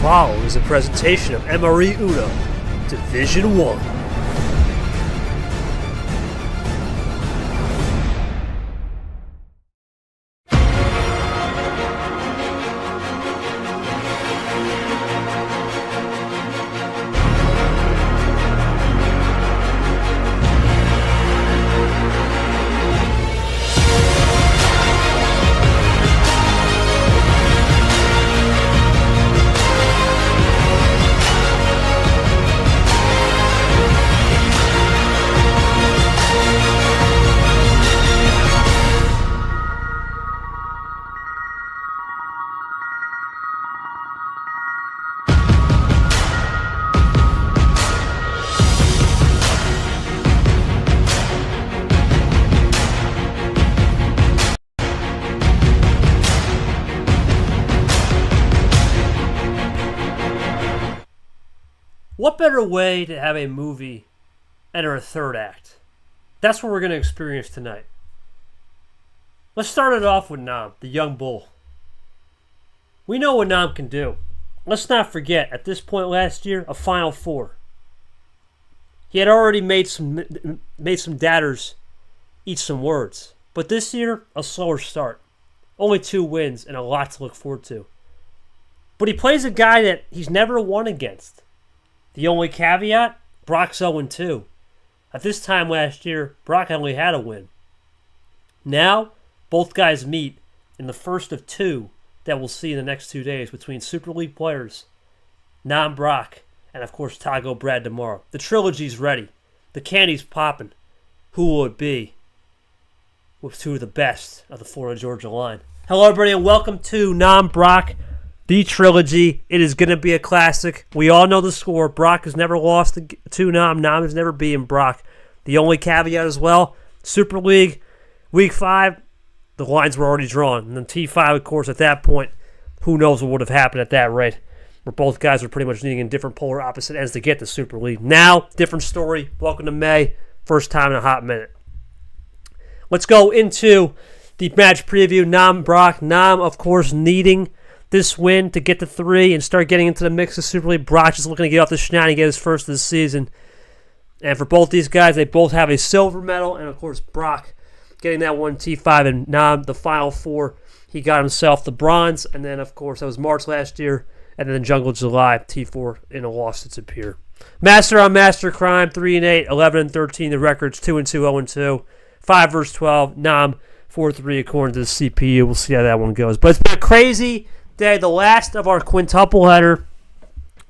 following is a presentation of MRE Uno, Division 1. What better way to have a movie enter a third act? That's what we're going to experience tonight. Let's start it off with Nam, the young bull. We know what Nam can do. Let's not forget, at this point last year, a Final Four. He had already made some datters eat some words. But this year, a slower start. Only 2 wins and a lot to look forward to. But he plays a guy that he's never won against. The only caveat, Brock's 0-2. At this time last year, Brock only had a win. Now, both guys meet in the first of 2 that we'll see in the next 2 days between Super League players, Nam Brock, and of course Tago Brad tomorrow. The trilogy's ready. The candy's popping. Who will it be? With 2 of the best of the Florida Georgia line. Hello everybody and welcome to Nam Brock, the trilogy. It is going to be a classic. We all know the score. Brock has never lost to Nam. Nam has never beaten Brock. The only caveat as well, Super League, Week 5, the lines were already drawn. And then T5, of course, at that point, who knows what would have happened at that rate, where both guys were pretty much needing in different polar opposite ends to get to Super League. Now, different story. Welcome to May. First time in a hot minute. Let's go into the match preview. Nam Brock. Nam, of course, needing this win to get to 3 and start getting into the mix of Super League. Brock just looking to get off the schneid and get his first of the season. And for both these guys, they both have a silver medal. And, of course, Brock getting that one T5. And Nam, the Final Four, he got himself the bronze. And then, of course, that was March last year. And then Jungle July, T4 in a loss to Superior. Master on Master Crime, 3-8, 11-13. The record's 2-2, 0-2. 5 versus 12. Nam, 4-3 according to the CPU. We'll see how that one goes. But it's been a crazy day, the last of our quintuple header.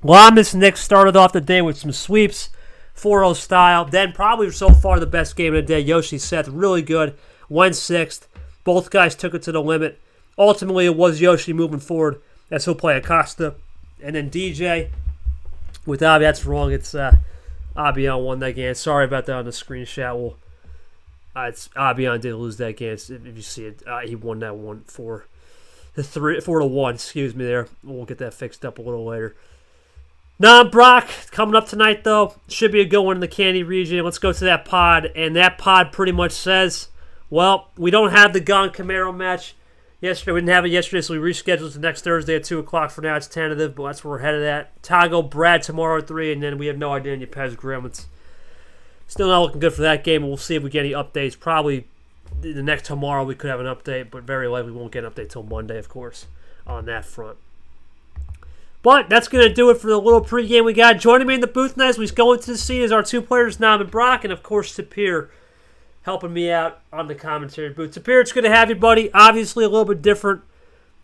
Lamas Nick started off the day with some sweeps, 4-0 style. Then probably so far the best game of the day, Yoshi Seth, really good. Went 6th. Both guys took it to the limit. Ultimately, it was Yoshi moving forward as he'll play Acosta. And then DJ with Abi, that's wrong. It's Abion won that game. Sorry about that on the screenshot. It's Abion did lose that game. If you see it, he won that one 4-1, excuse me there. We'll get that fixed up a little later. Nam Brock coming up tonight, though. Should be a good one in the Candy region. Let's go to that pod. And that pod pretty much says, well, we don't have the Gon Camaro match yesterday. We didn't have it yesterday, so we rescheduled to next Thursday at 2 o'clock. For now, it's tentative, but that's where we're headed at. Tago Brad tomorrow at 3, and then we have no idea on Pez Gremlins. Still not looking good for that game, and we'll see if we get any updates. Probably the next tomorrow we could have an update, but very likely we won't get an update till Monday, of course, on that front. But that's going to do it for the little pregame we got. Joining me in the booth tonight as we go into the scene is our 2 players, Nam and Brock, and of course Tapir helping me out on the commentary booth. Tapir, it's good to have you, buddy. Obviously a little bit different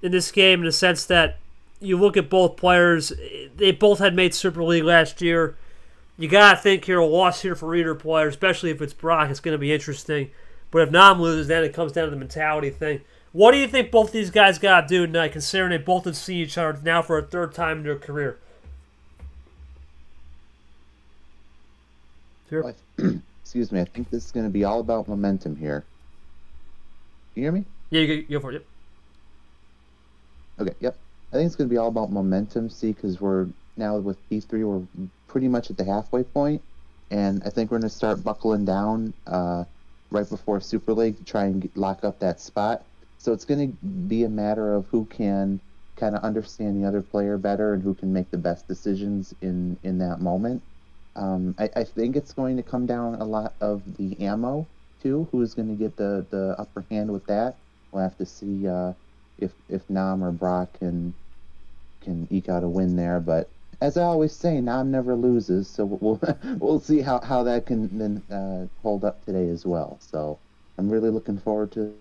in this game in the sense that you look at both players. They both had made Super League last year. You got to think here a loss here for either player, especially if it's Brock. It's going to be interesting. But if Nam loses, then it comes down to the mentality thing. What do you think both these guys got to do tonight, considering they both have seen each other now for a 3rd time in their career? Sure. Excuse me. I think this is going to be all about momentum here. You hear me? Yeah, you go for it. Yep. Okay, yep. I think it's going to be all about momentum, because we're now with P3, we're pretty much at the halfway point, and I think we're going to start buckling down right before Super League to try and lock up that spot. So it's going to be a matter of who can kind of understand the other player better and who can make the best decisions in that moment. I think it's going to come down a lot of the ammo too. Who's going to get the upper hand with that? We'll have to see if Nam or Brock can eke out a win there. But as I always say, Nam never loses, so we'll see how that can then hold up today as well. So I'm really looking forward to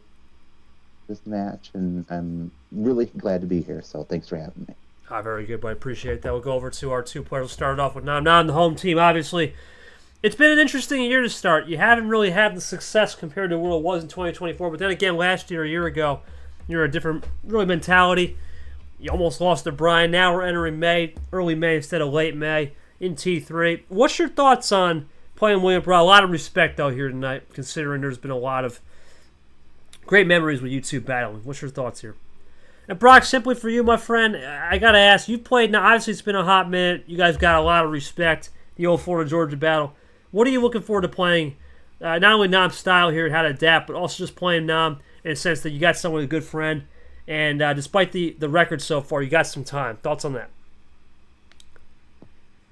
this match, and I'm really glad to be here. So thanks for having me. Very good, but I appreciate that. We'll go over to our two players. We'll start off with Nam. Nam, the home team, obviously. It's been an interesting year to start. You haven't really had the success compared to what it was in 2024, but then again, last year, a year ago, you're a different really mentality. You almost lost to Brian. Now we're entering May, early May instead of late May in T3. What's your thoughts on playing William Brock? A lot of respect out here tonight, considering there's been a lot of great memories with you two battling. What's your thoughts here? And Brock, simply for you, my friend, I got to ask, you've played now, obviously it's been a hot minute. You guys got a lot of respect, the old Florida Georgia battle. What are you looking forward to playing, not only Nam's style here and how to adapt, but also just playing Nam in a sense that you got someone, a good friend, and despite the record so far, you got some time. Thoughts on that?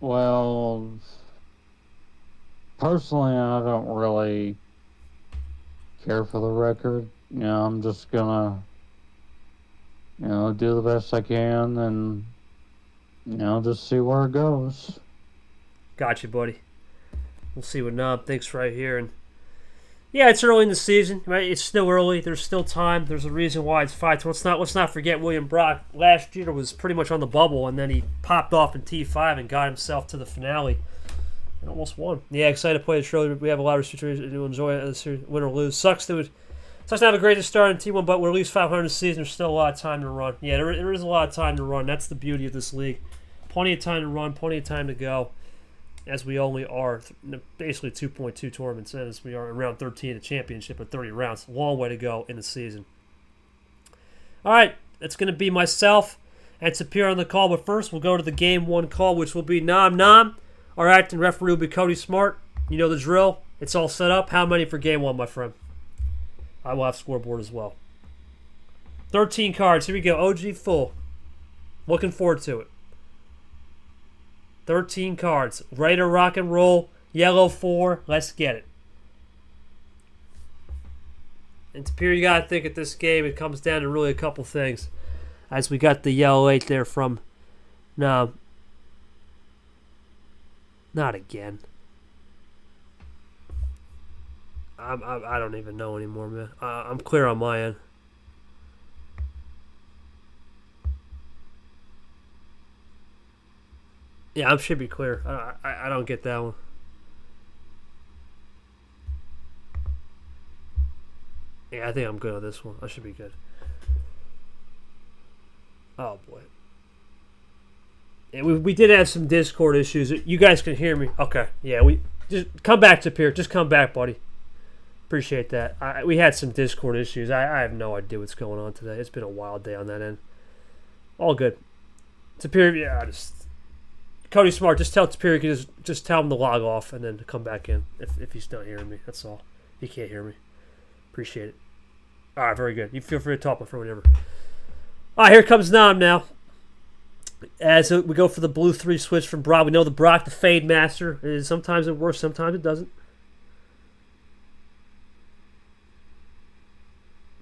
Well, personally, I don't really care for the record. I'm just going to do the best I can and, just see where it goes. Got you, buddy. We'll see what Nam thinks right here. And yeah, it's early in the season, right? It's still early. There's still time. There's a reason why it's 5-2. Let's not forget William Brock last year was pretty much on the bubble, and then he popped off in T5 and got himself to the finale and almost won. Yeah, excited to play the Trilogy. We have a lot of restrictions to enjoy it this year, win or lose. Sucks to have a great start in T1, but we're at least 500 this season. There's still a lot of time to run. Yeah, there is a lot of time to run. That's the beauty of this league. Plenty of time to run, plenty of time to go, as we only are basically 2.2 tournaments in, as we are in round 13 of the championship at 30 rounds. Long way to go in the season. All right, it's going to be myself and Sapir on the call, but first we'll go to the Game 1 call, which will be Nam. Our acting referee will be Cody Smart. You know the drill. It's all set up. How many for Game 1, my friend? I will have scoreboard as well. 13 cards. Here we go. OG full. Looking forward to it. 13 cards. Ready to rock and roll. Yellow 4. Let's get it. And Tapir, you got to think at this game, it comes down to really a couple things. As we got the yellow 8 there from... No. Not again. I don't even know anymore, man. I'm clear on my end. Yeah, I should be clear. I don't get that one. Yeah, I think I'm good on this one. I should be good. Oh, boy. Yeah, we did have some Discord issues. You guys can hear me. Okay. Yeah, we just come back to Pierre. Just come back, buddy. Appreciate that. We had some Discord issues. I have no idea what's going on today. It's been a wild day on that end. All good. Superior, yeah, Cody Smart, just tell Superior, you can just tell him to log off and then to come back in if he's not hearing me. That's all. He can't hear me. Appreciate it. All right, very good. You feel free to talk for whatever. All right, here comes Nam now. As we go for the blue 3 switch from Brock. We know the Brock, the Fade Master. Sometimes it works, sometimes it doesn't.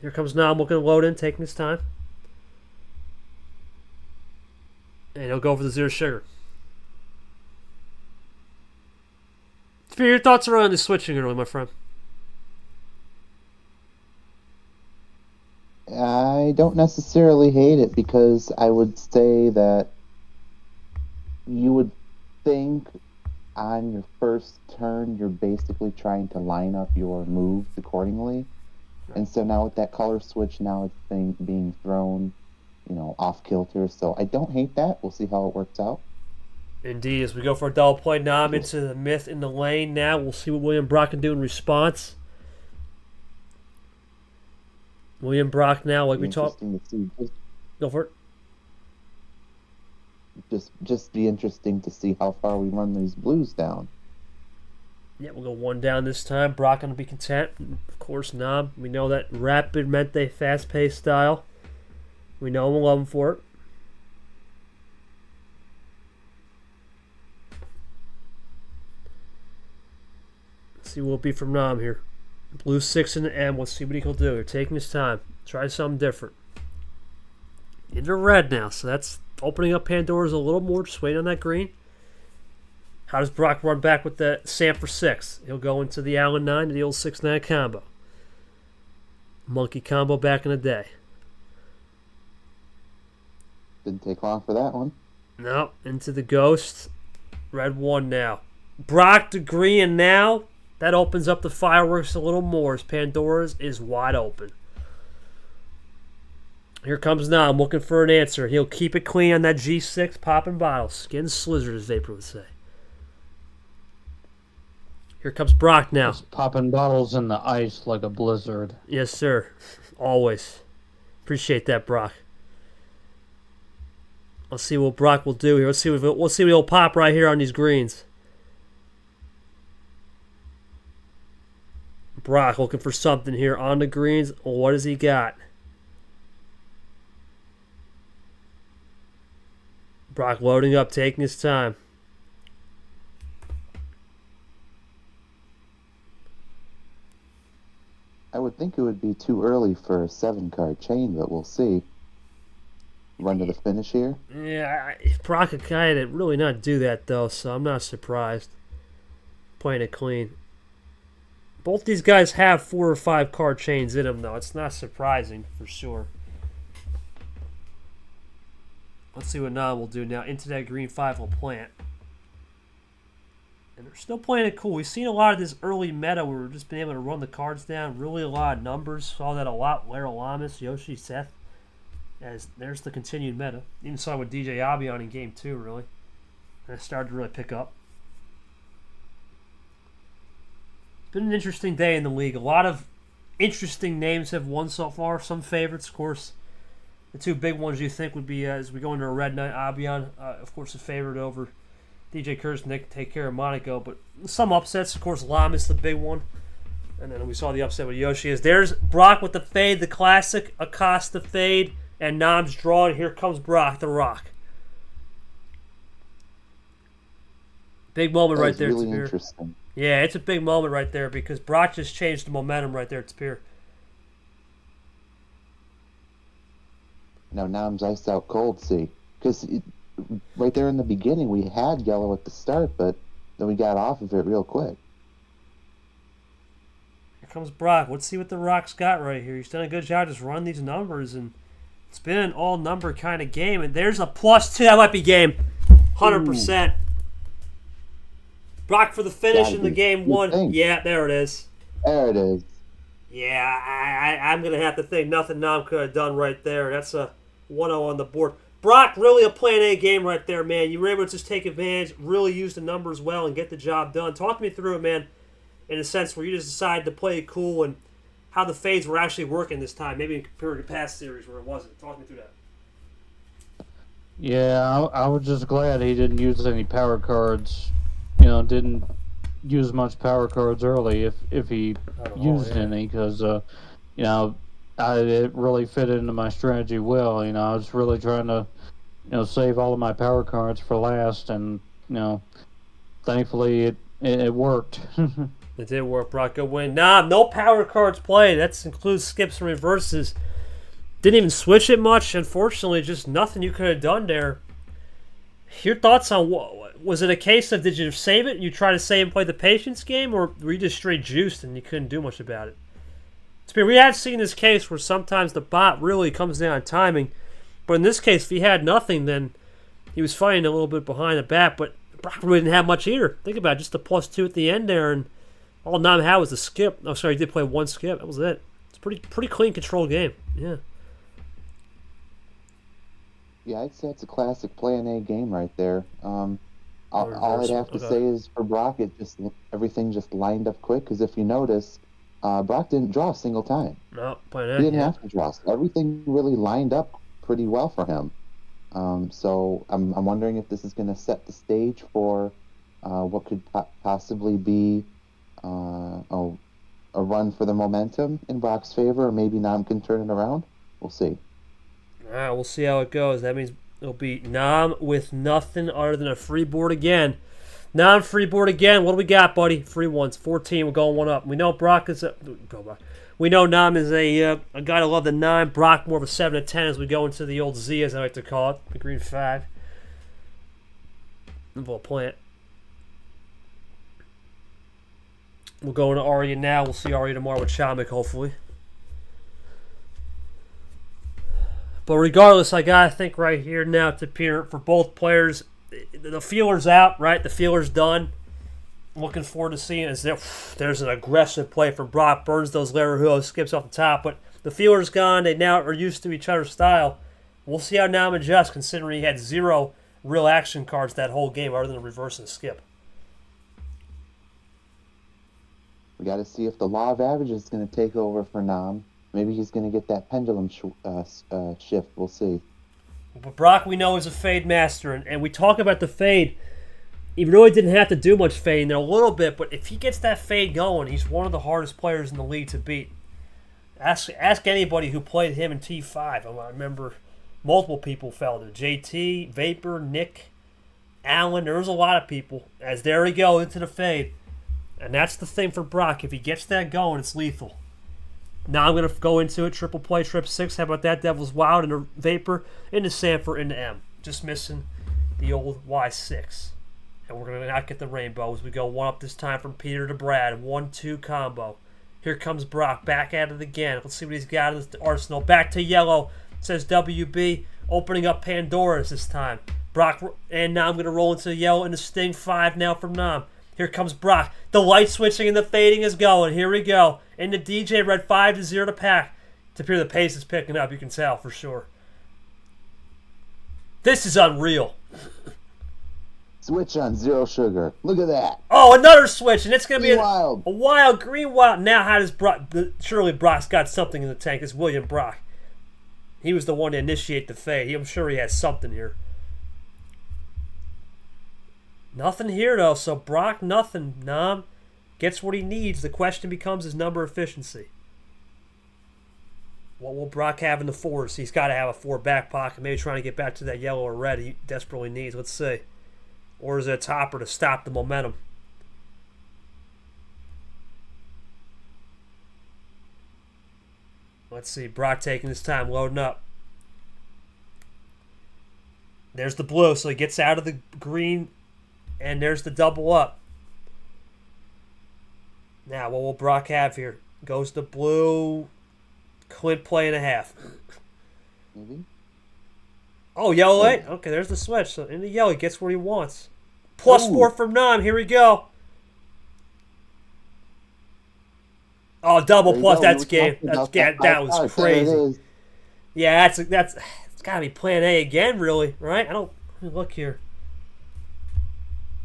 Here comes Nam looking to load in, taking his time. And he'll go for the 0 sugar. Spear, your thoughts around the switching early, my friend? I don't necessarily hate it because I would say that you would think on your first turn you're basically trying to line up your moves accordingly. And so now with that color switch, now it's being thrown, off kilter. So I don't hate that. We'll see how it works out. Indeed, as we go for a double play, Nam into the myth in the lane now. We'll see what William Brock can do in response. William Brock now, like we talked. Go for it. Just be interesting to see how far we run these blues down. Yeah, we'll go 1 down this time. Brock going to be content. Of course, Nam. We know that rapid Mente fast-paced style. We know him and love him for it. See what will be from Nam here. Blue 6 in the M. Let's see what he can do. He's taking his time. Try something different. Into red now, so that's opening up Pandora's a little more. Just waiting on that green. How does Brock run back with the Sam for 6? He'll go into the Allen 9 to the old 6-9 combo. Monkey combo back in the day. Didn't take long for that one. No, into the Ghost. Red 1 now. Brock to green now. That opens up the fireworks a little more as Pandora's is wide open. Here comes now. I'm looking for an answer. He'll keep it clean on that G6, popping bottles. Skin slizzard, as Vapor would say. Here comes Brock now. Just popping bottles in the ice like a blizzard. Yes, sir. Always. Appreciate that, Brock. Let's see what Brock will do here. We'll see what he'll pop right here on these greens. Brock looking for something here on the greens. What has he got? Brock loading up, taking his time. I would think it would be too early for a 7-card chain, but we'll see. Run to the finish here. Yeah, Brock could kind of really not do that, though, so I'm not surprised. Playing it clean. Both these guys have 4 or 5 card chains in them, though. It's not surprising, for sure. Let's see what Nam will do now. Into that green 5 will plant. And they're still playing it cool. We've seen a lot of this early meta where we've just been able to run the cards down. Really a lot of numbers. Saw that a lot. Lara Lamas, Yoshi, Seth. As there's the continued meta. Even saw it with DJ Abion in game 2, really. And it started to really pick up. It's been an interesting day in the league. A lot of interesting names have won so far. Some favorites, of course. The 2 big ones you think would be, as we go into a red night, Abion, of course, a favorite over DJ Kurz, Nick, take care of Monaco. But some upsets, of course, Lamas the big one. And then we saw the upset with Yoshi. There's Brock with the fade, the classic Acosta fade. And Nam's draw, and here comes Brock, the Rock. Big moment right there, Really Tapir. interesting. Yeah, it's a big moment right there because Brock just changed the momentum right there, Tapir. Now Nam's iced out cold, see. Because right there in the beginning, we had yellow at the start, but then we got off of it real quick. Here comes Brock. Let's see what the Rock's got right here. He's done a good job just running these numbers, and it's been an all-number kind of game. And there's a +2. That might be game. 100%. Brock for the finish in the game 1. Yeah, there it is. There it is. Yeah, I'm going to have to think nothing Nam could have done right there. That's a 1-0 on the board. Brock, really a plan A game right there, man. You were able to just take advantage, really use the numbers well, and get the job done. Talk me through it, man, in a sense where you just decided to play it cool and how the fades were actually working this time, maybe compared to past series where it wasn't. Talk me through that. Yeah, I was just glad he didn't use any power cards. Didn't use much power cards early if he used any, because it really fit into my strategy well. I was really trying to save all of my power cards for last, and thankfully it worked. It did work. Brock, good win. No power cards played. That includes skips and reverses. Didn't even switch it much. Unfortunately, just nothing you could have done there. Your thoughts on was it a case of did you save it? You try to save and play the patience game, or were you just straight juiced and you couldn't do much about it? We have seen this case where sometimes the bot really comes down on timing, but in this case, if he had nothing, then he was fighting a little bit behind the bat. But Brock really didn't have much either. Think about it, just the +2 at the end there, and all Nam had was a skip. Oh, sorry, he did play 1 skip. That was it. It's pretty clean, controlled game. Yeah. Yeah, I'd say it's a classic Plan A game right there. All I'd have to say is for Brock, everything just lined up quick. Because if you notice, Brock didn't draw a single time. No, Plan A. He didn't have to draw. So everything really lined up pretty well for him. So I'm wondering if this is going to set the stage for what could possibly be a run for the momentum in Brock's favor, or maybe Nam can turn it around. We'll see. All right, we'll see how it goes. That means it'll be Nam with nothing other than a free board again. Non-freeboard again. What do we got, buddy? Free ones. 14. We're going one up. We know Brock is we know Nam is a guy to love the 9. Brock more of a 7 to 10 as we go into the old Z, as I like to call it. The green 5. We'll plant. We'll go into Arya now. We'll see Arya tomorrow with Shamik, hopefully. But regardless, I got to think right here now to appear for both players. The feeler's out, right? The feeler's done. Looking forward to seeing as there's an aggressive play from Brock. Burns those Laredo, skips off the top. But the feeler's gone. They now are used to each other's style. We'll see how Nam adjusts, considering he had 0 real action cards that whole game other than a reverse and a skip. We got to see if the law of averages is going to take over for Nam. Maybe he's going to get that pendulum shift. We'll see. But Brock, we know, is a fade master, and we talk about the fade. He really didn't have to do much fading there, a little bit, but if he gets that fade going, he's one of the hardest players in the league to beat. Ask anybody who played him in T5. I remember multiple people fell to JT, Vapor, Nick, Allen. There was a lot of people. As there we go into the fade. And that's the thing for Brock. If he gets that going, it's lethal. Now I'm going to go into it. Triple play, trip 6. How about that? Devil's Wild into Vapor, into Sanford, into M. Just missing the old Y6. And we're going to not get the rainbow as we go one up this time from Peter to Brad. 1-2 combo. Here comes Brock. Back at it again. Let's see what he's got in the arsenal. Back to yellow. Says WB. Opening up Pandora's this time. Brock, and now I'm going to roll into yellow into Sting 5 now from Nam. Here comes Brock. The light switching and the fading is going. Here we go. Into DJ Red 5-0 to pack. To appear the pace is picking up. You can tell for sure. This is unreal. Switch on 0 sugar. Look at that. Oh, another switch, and it's going to be wild. A wild green wild. Now, how does Brock? Surely Brock's got something in the tank. It's William Brock. He was the one to initiate the fade. I'm sure he has something here. Nothing here, though. So Brock, nothing. Nam gets what he needs. The question becomes his number efficiency. What will Brock have in the 4s? He's got to have a 4 back pocket. Maybe trying to get back to that yellow or red he desperately needs. Let's see. Or is it a topper to stop the momentum? Let's see. Brock taking his time, loading up. There's the blue, so he gets out of the green, and there's the double up. Now, what will Brock have here? Goes to blue. Clint play and a half. Maybe. Oh, yellow 8? Okay, there's the switch. So in the yellow, he gets what he wants. +4 from Nam. Here we go. Oh, double plus. That's game. That was crazy. Yeah, that's it's got to be plan A again, really, right? Let me look here.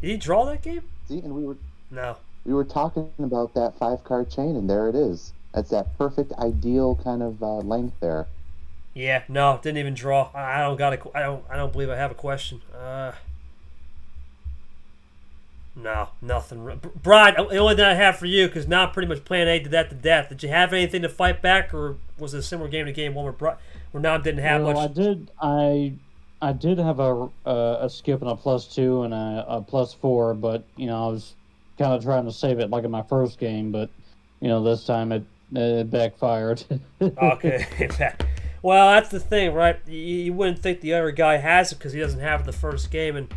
Did he draw that game? See, and No. We were talking about that 5-card chain, and there it is. That's that perfect, ideal kind of length there. Yeah, no, didn't even draw. I don't believe I have a question. No, nothing. Brad, the only thing I have for you, because now pretty much plan A did that to death. Did you have anything to fight back, or was it a similar game to game one where Nam didn't have much? I did have a skip and a +2 and a +4, but I was kind of trying to save it like in my first game, but this time it backfired. Okay. Well, that's the thing, right? You wouldn't think the other guy has it because he doesn't have it the first game, and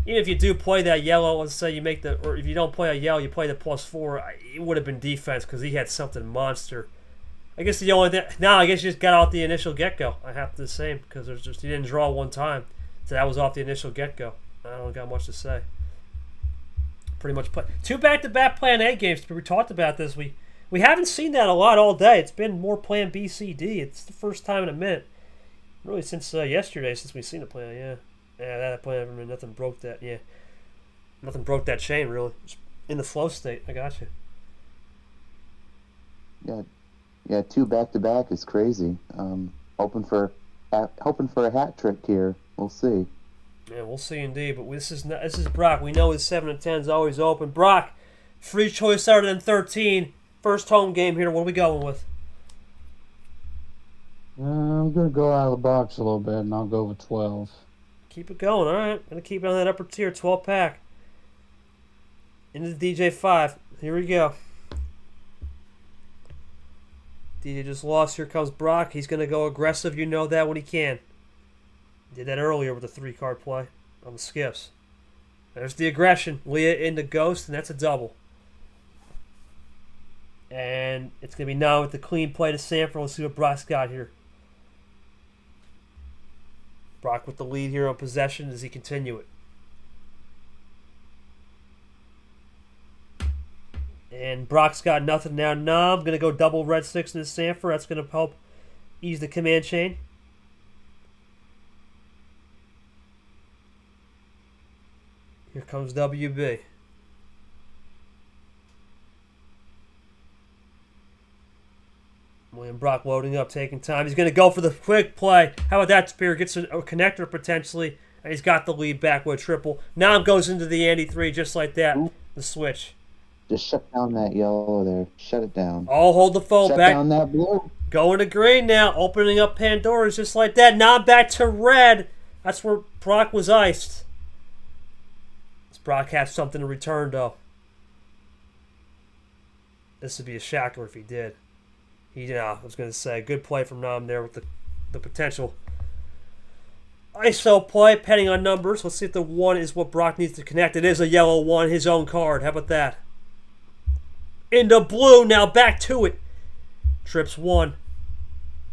even if you do play that yellow, let's say or if you don't play a yellow, you play the +4, it would have been defense because he had something monster. I guess the only thing now, I guess you just got off the initial get-go. I have to say because he didn't draw one time, so that was off the initial get-go. I don't got much to say. Pretty much play 2 back-to-back Plan A games. We talked about this. We haven't seen that a lot all day. It's been more Plan B, C, D. It's the first time in a minute, really since yesterday, since we've seen the plan. Yeah, that plan. Nothing broke that. Yeah, nothing broke that chain really. Just in the flow state. I got you. Yeah, 2 back-to-back is crazy. Hoping for a hat trick here. We'll see. Yeah, we'll see indeed. But this is Brock. We know his 7 and 10 is always open. Brock, free choice started in 13. First home game here. What are we going with? I'm gonna go out of the box a little bit, and I'll go with 12. Keep it going. All right, gonna keep it on that upper tier 12 pack. Into the DJ5. Here we go. DJ just lost. Here comes Brock. He's going to go aggressive. You know that when he can. Did that earlier with the 3-card play on the skips. There's the aggression. Leah into Ghost, and that's a double. And it's going to be now with the clean play to Sanford. Let's see what Brock's got here. Brock with the lead here on possession. Does he continue it? And Brock's got nothing now. No, I'm going to go double red 6 into Sanford. That's going to help ease the command chain. Here comes WB. William Brock loading up, taking time. He's going to go for the quick play. How about that, Spear? Gets a connector potentially, and he's got the lead back with a triple. Nam goes into the Andy 3 just like that. The switch. Just shut down that yellow there. Shut it down. Oh, hold the phone Shut back. down that blue. Going to green now. Opening up Pandora's just like that. Nam back to red. That's where Brock was iced. Does Brock have something to return, though? This would be a shocker if he did. I was going to say, good play from Nam there with the potential ISO play, depending on numbers. Let's see if the 1 is what Brock needs to connect. It is a yellow 1, his own card. How about that? Into blue, now back to it. Trips 1.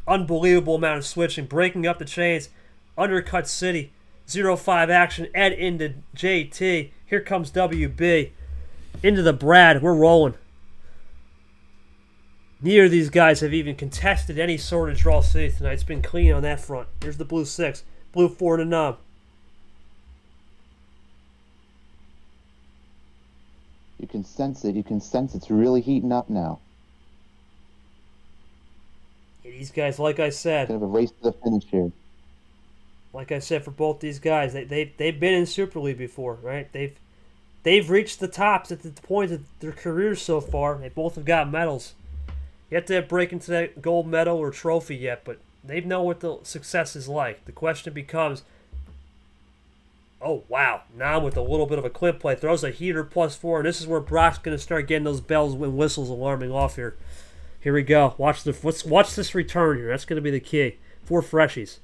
Unbelievable amount of switching, breaking up the chains. Undercut City. 0-5 action. Ed into JT. Here comes WB. Into the Brad. We're rolling. Neither of these guys have even contested any sort of draw city tonight. It's been clean on that front. Here's the blue 6. Blue 4 to Nam. You can sense it. You can sense it's really heating up now. Yeah, these guys, like I said. Kind of a race to the finish here. Like I said, for both these guys, they've been in Super League before, right? They've reached the tops at the point of their careers so far. They both have got medals. Yet to break into that gold medal or trophy yet, but they know what the success is like. The question becomes, oh, wow. Nam with a little bit of a clip play. Throws a heater +4, and this is where Brock's going to start getting those bells and whistles alarming off here. Here we go. Watch this return here. That's going to be the key. 4 freshies.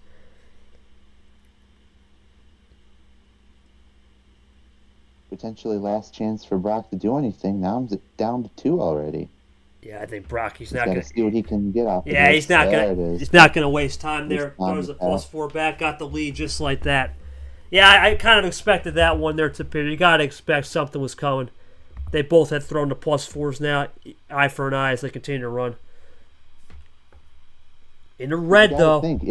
Potentially last chance for Brock to do anything. Now I'm down to 2 already. Yeah, I think Brock, he's He's not got going to see what he can get off. Yeah, he's not going to waste time there. Throws a Time. +4 back, got the lead just like that. Yeah, I kind of expected that one there to appear. You got to expect something was coming. They both had thrown the +4s now, eye for an eye as they continue to run. In the red, though. Think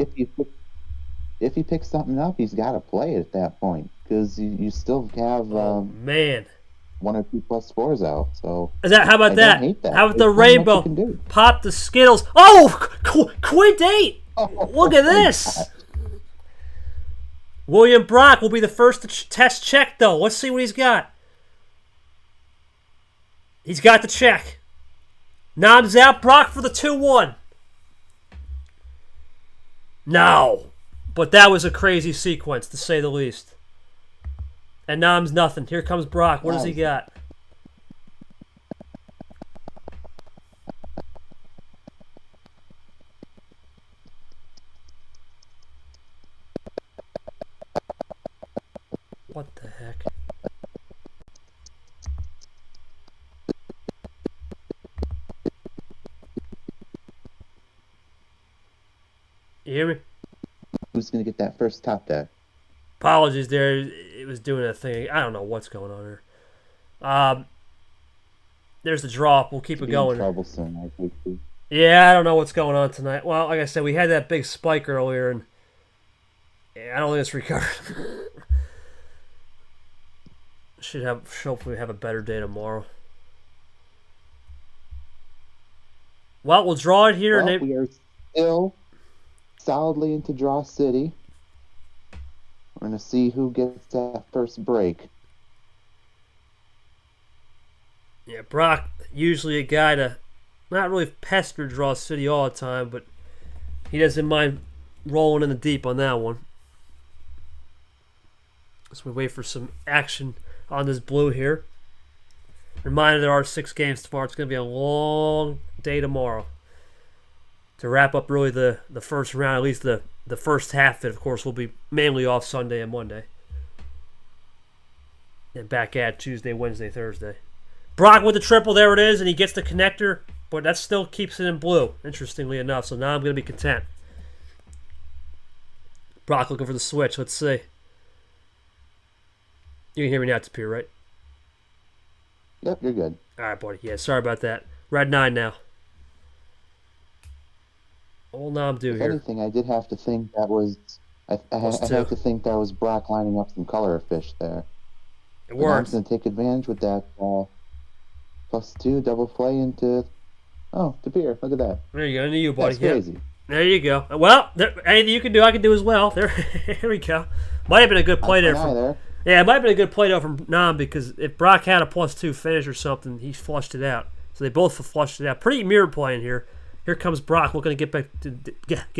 if he picks something up, he's got to play it at that point because you still have man, 1 or 2 +4s out. So how about I that? don't hate that. How about the There's not much rainbow? you can do. Pop the Skittles. Oh, quit 8. Oh, Look at this. William Brock will be the first to test check, though. Let's see what he's got. He's got the check. Nam's out. Brock for the 2-1. No. But that was a crazy sequence, to say the least. And Nam's nothing. Here comes Brock. What does he got? What the heck? You hear me? Who's going to get that first top deck? Apologies there. It was doing a thing. I don't know what's going on here. There's the drop. We'll keep it going. Troublesome, I think. Yeah, I don't know what's going on tonight. Well, like I said, we had that big spike earlier, and I don't think it's recovered. Hopefully have a better day tomorrow. Well, we'll draw it here. Well, we are still solidly into Draw City. We're going to see who gets that first break. Yeah, Brock, usually a guy to not really pester Draw City all the time, but he doesn't mind rolling in the deep on that one. As we wait for some action on this blue here. Reminder, there are 6 games tomorrow. It's going to be a long day tomorrow. To wrap up really the first round, at least the first half of it, of course, will be mainly off Sunday and Monday. And back at Tuesday, Wednesday, Thursday. Brock with the triple, there it is, and he gets the connector, but that still keeps it in blue, interestingly enough. So now I'm going to be content. Brock looking for the switch. Let's see. You can hear me now, Tapir, right? Yep, you're good. All right, buddy. Yeah, sorry about that. Red 9 now. All Nam do If here. anything, I did have to think that was. I Plus had two. to think that was Brock lining up some color of fish there. It But works. Nam's going to take advantage with that +2 double play into. Oh, Tapir, look at that. There you go. Into you, buddy. That's Yep. crazy. There you go. Well, anything you can do, I can do as well. Here we go. Might have been a good play there. Yeah, it might have been a good play though from Nam, because if Brock had a +2 finish or something, he flushed it out. So they both flushed it out. Pretty mirror playing here. Here comes Brock looking to get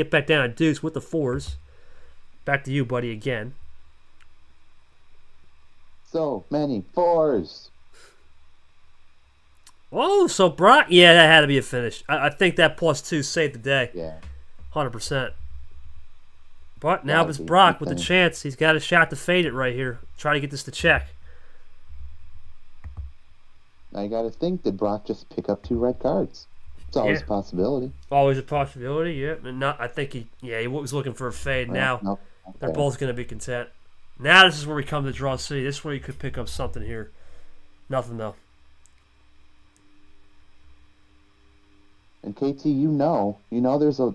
back down at deuce with the 4s. Back to you, buddy, again. So many 4s. Oh, so Brock, yeah, that had to be a finish. I think that +2 saved the day. Yeah. 100%. But now Gotta it's be. Brock Good with the thing. chance. He's got a shot to fade it right here. Try to get this to check. Now you got to think, did Brock just pick up 2 red cards? It's always Yeah. a possibility. Always a possibility, yeah. And not, I think he was looking for a fade. Now Nope. they're Okay. both going to be content. Now this is where we come to Draw City. This is where you could pick up something here. Nothing though. And KT, you know there's a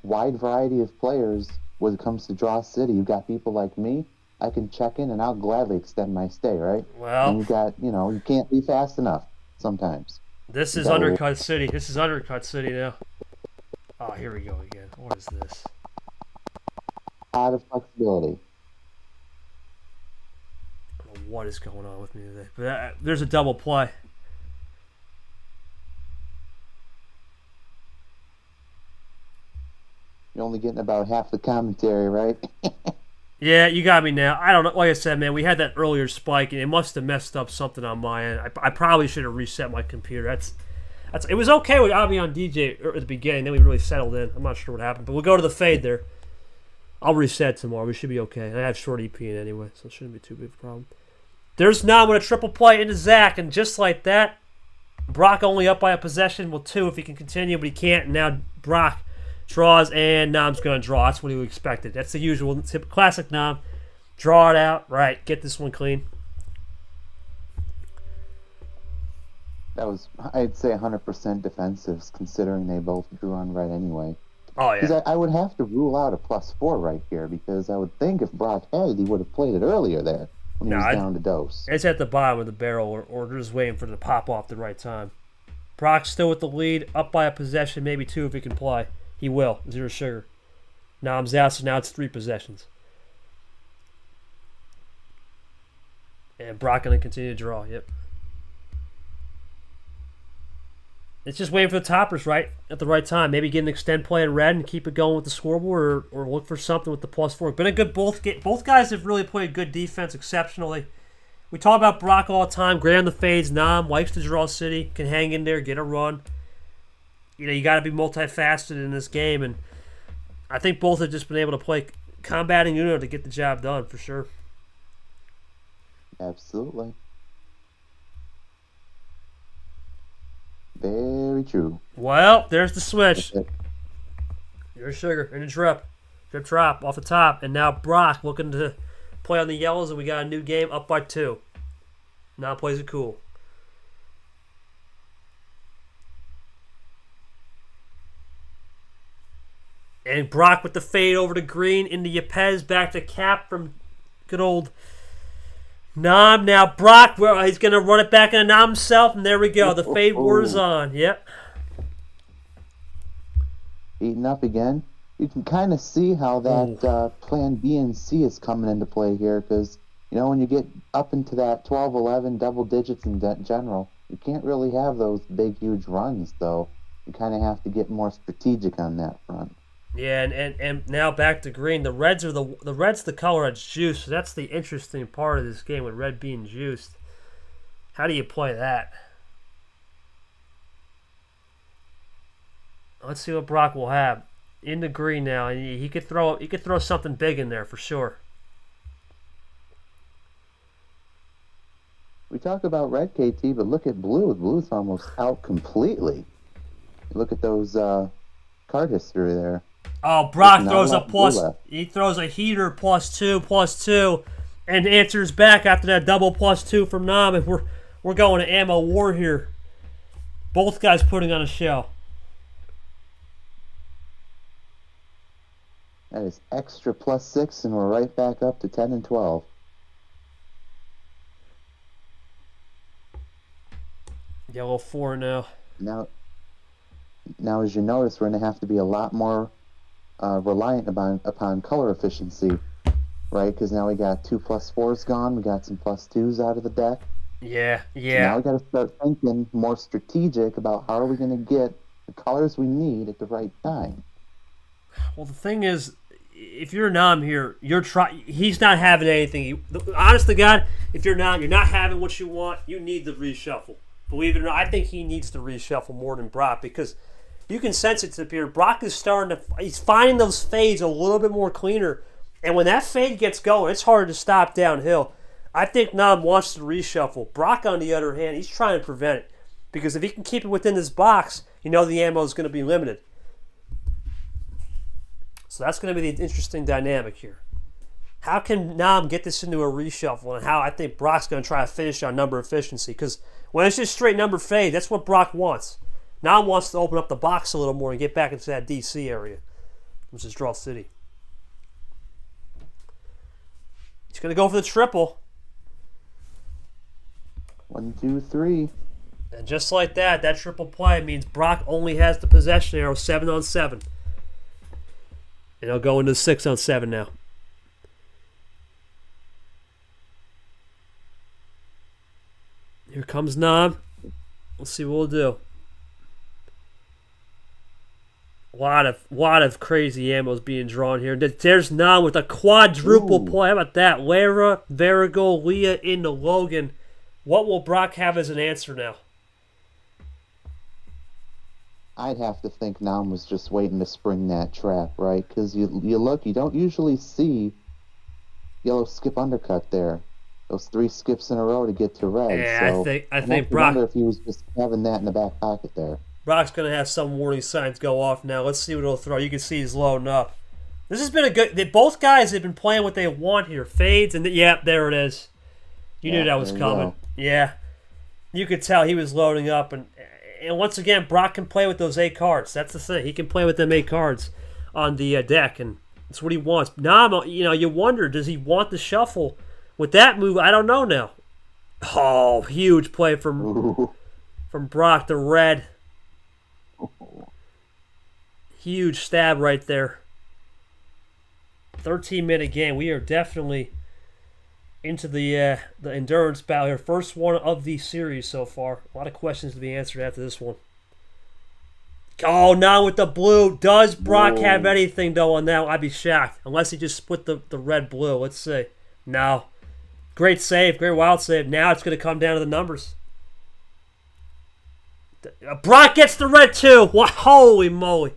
wide variety of players when it comes to Draw City. You've got people like me. I can check in and I'll gladly extend my stay, right? Well, And you got, you can't be fast enough sometimes. this is No. Undercut City. This is Undercut City now. Oh, here we go again. What is this? Out of flexibility. I don't know what is going on with me today. But there's a double play. You're only getting about half the commentary, right? Yeah, you got me now. I don't know. Like I said, man, we had that earlier spike, and it must have messed up something on my end. I probably should have reset my computer. It was okay with Avi on DJ at the beginning. Then we really settled in. I'm not sure what happened, but we'll go to the fade there. I'll reset tomorrow. We should be okay. I have short EP in anyway, so it shouldn't be too big of a problem. There's Nam with a triple play into Zach, and just like that, Brock only up by a possession. Well, 2 if he can continue, but he can't. And now Brock draws, and Nam's going to draw. That's what he expected. That's the usual classic Nam. Draw it out. Right. Get this one clean. That was, I'd say, 100% defensive, considering they both drew on red anyway. Oh, yeah. Because I would have to rule out a +4 right here, because I would think if Brock had it, he would have played it earlier there when he was down to dose. It's at the bottom of the barrel, or just waiting for it to pop off the right time. Brock's still with the lead, up by a possession, maybe 2 if he can play. He will. 0 sugar. Nam's out, so now it's 3 possessions. And Brock going to continue to draw. Yep. It's just waiting for the toppers right at the right time. Maybe get an extend play in red and keep it going with the scoreboard, or look for something with the +4. Been a good both guys have really played good defense exceptionally. We talk about Brock all the time. Great on the fades. Nam likes to draw city, can hang in there, get a run. You got to be multifaceted in this game, and I think both have just been able to play combating Uno to get the job done for sure. Absolutely. Very true. Well, there's the switch. That's it. There's sugar and a drip. Drip drop off the top. And now Brock looking to play on the yellows, and we got a new game up by 2. Now plays it cool. And Brock with the fade over to green into Yepes, back to cap from good old Nam. Now Brock, he's going to run it back into Nam himself, and there we go. The fade war is on. Yep. Eating up again. You can kind of see how that plan B and C is coming into play here, because, when you get up into that 12, 11 double digits in general, you can't really have those big, huge runs, though. You kind of have to get more strategic on that front. Yeah, and now back to green. The red's the color that's juiced. So that's the interesting part of this game with red being juiced. How do you play that? Let's see what Brock will have. In the green now, and he could throw something big in there for sure. We talk about red, KT, but look at blue. Blue's almost out completely. Look at those card history there. Oh, Brock throws a plus. He throws a heater +2, and answers back after that double +2 from Nam, and we're going to ammo war here. Both guys putting on a show. That is extra +6, and we're right back up to 10 and 12. Yellow 4 now. Now, as you notice, we're going to have to be a lot more reliant upon color efficiency, right? Because now we got 2 +4s gone. We got some +2s out of the deck. Yeah. So now we got to start thinking more strategic about how are we going to get the colors we need at the right time. Well, the thing is, if you're Nam here, he's not having anything. Honest to God, if you're Nam, you're not having what you want. You need the reshuffle. Believe it or not, I think he needs the reshuffle more than Brock because you can sense it to appear. Brock is he's finding those fades a little bit more cleaner. And when that fade gets going, it's hard to stop downhill. I think Nam wants to reshuffle. Brock, on the other hand, he's trying to prevent it. Because if he can keep it within this box, the ammo is going to be limited. So that's going to be the interesting dynamic here. How can Nam get this into a reshuffle, and how I think Brock's going to try to finish on number efficiency? Because when it's just straight number fade, that's what Brock wants. Nam wants to open up the box a little more and get back into that DC area, which is Draw City. He's going to go for the triple. 1, 2, 3. And just like that triple play means Brock only has the possession arrow 7 on 7. And he'll go into 6 on 7 now. Here comes Nam. Let's see what we'll do. A lot of crazy ammos being drawn here. There's Nam with a quadruple play. How about that? Lara, Varigo, Leah into Logan. What will Brock have as an answer now? I'd have to think Nam was just waiting to spring that trap, right? Because you don't usually see yellow skip undercut there. Those 3 skips in a row to get to red. Yeah, so I think Brock. I wonder if he was just having that in the back pocket there. Brock's going to have some warning signs go off now. Let's see what he'll throw. You can see he's loading up. This has been a good. Both guys have been playing what they want here. Fades and there it is. You knew that was coming. Yeah, you could tell he was loading up, and once again, Brock can play with those 8 cards. That's the thing. He can play with them 8 cards on the deck, and that's what he wants. Now, you wonder, does he want the shuffle? With that move, I don't know now. Oh, huge play from Brock, the red. Huge stab right there. 13-minute game. We are definitely into the endurance battle here. First one of the series so far. A lot of questions to be answered after this one. Oh, now with the blue. Does Brock have anything, though, on that? I'd be shocked. Unless he just split the red-blue. Let's see. No. Great save. Great wild save. Now it's going to come down to the numbers. Brock gets the red, too. Wow, holy moly.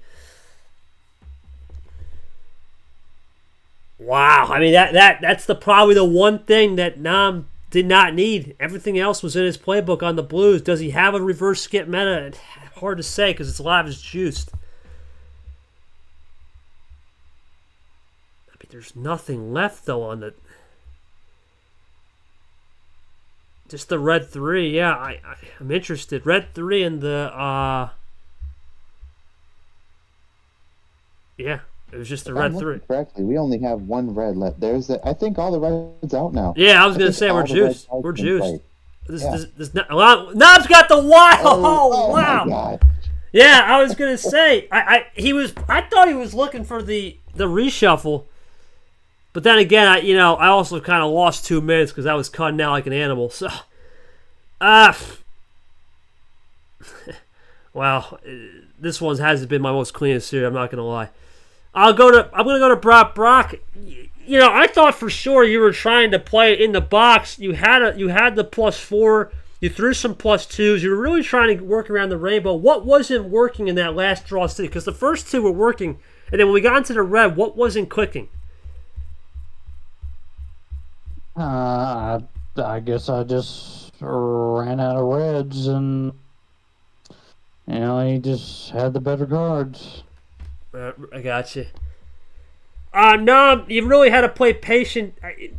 Wow. I mean, that's probably the one thing that Nam did not need. Everything else was in his playbook on the blues. Does he have a reverse skip meta? Hard to say because a lot of it's juiced. I mean, there's nothing left, though, on the... Just the red 3. Yeah, I'm interested. Red 3 and the... Yeah, it was just the red 3. Correctly, we only have 1 red left. I think all the red's out now. Yeah, I was going to say we're juiced. We're juiced. This Nob's got the wild. Oh, wow. My God. Yeah, I was going to say I thought he was looking for the reshuffle. But then again, I also kind of lost 2 minutes because I was cutting out like an animal. So, wow, this one hasn't been my most cleanest series. I'm not gonna lie. I'm gonna go to Brock. I thought for sure you were trying to play it in the box. You had the +4. You threw some plus twos. You were really trying to work around the rainbow. What wasn't working in that last draw city? Because the first two were working, and then when we got into the red, what wasn't clicking? I guess I just ran out of reds, and he just had the better cards. I got you. No, you really had to play patient.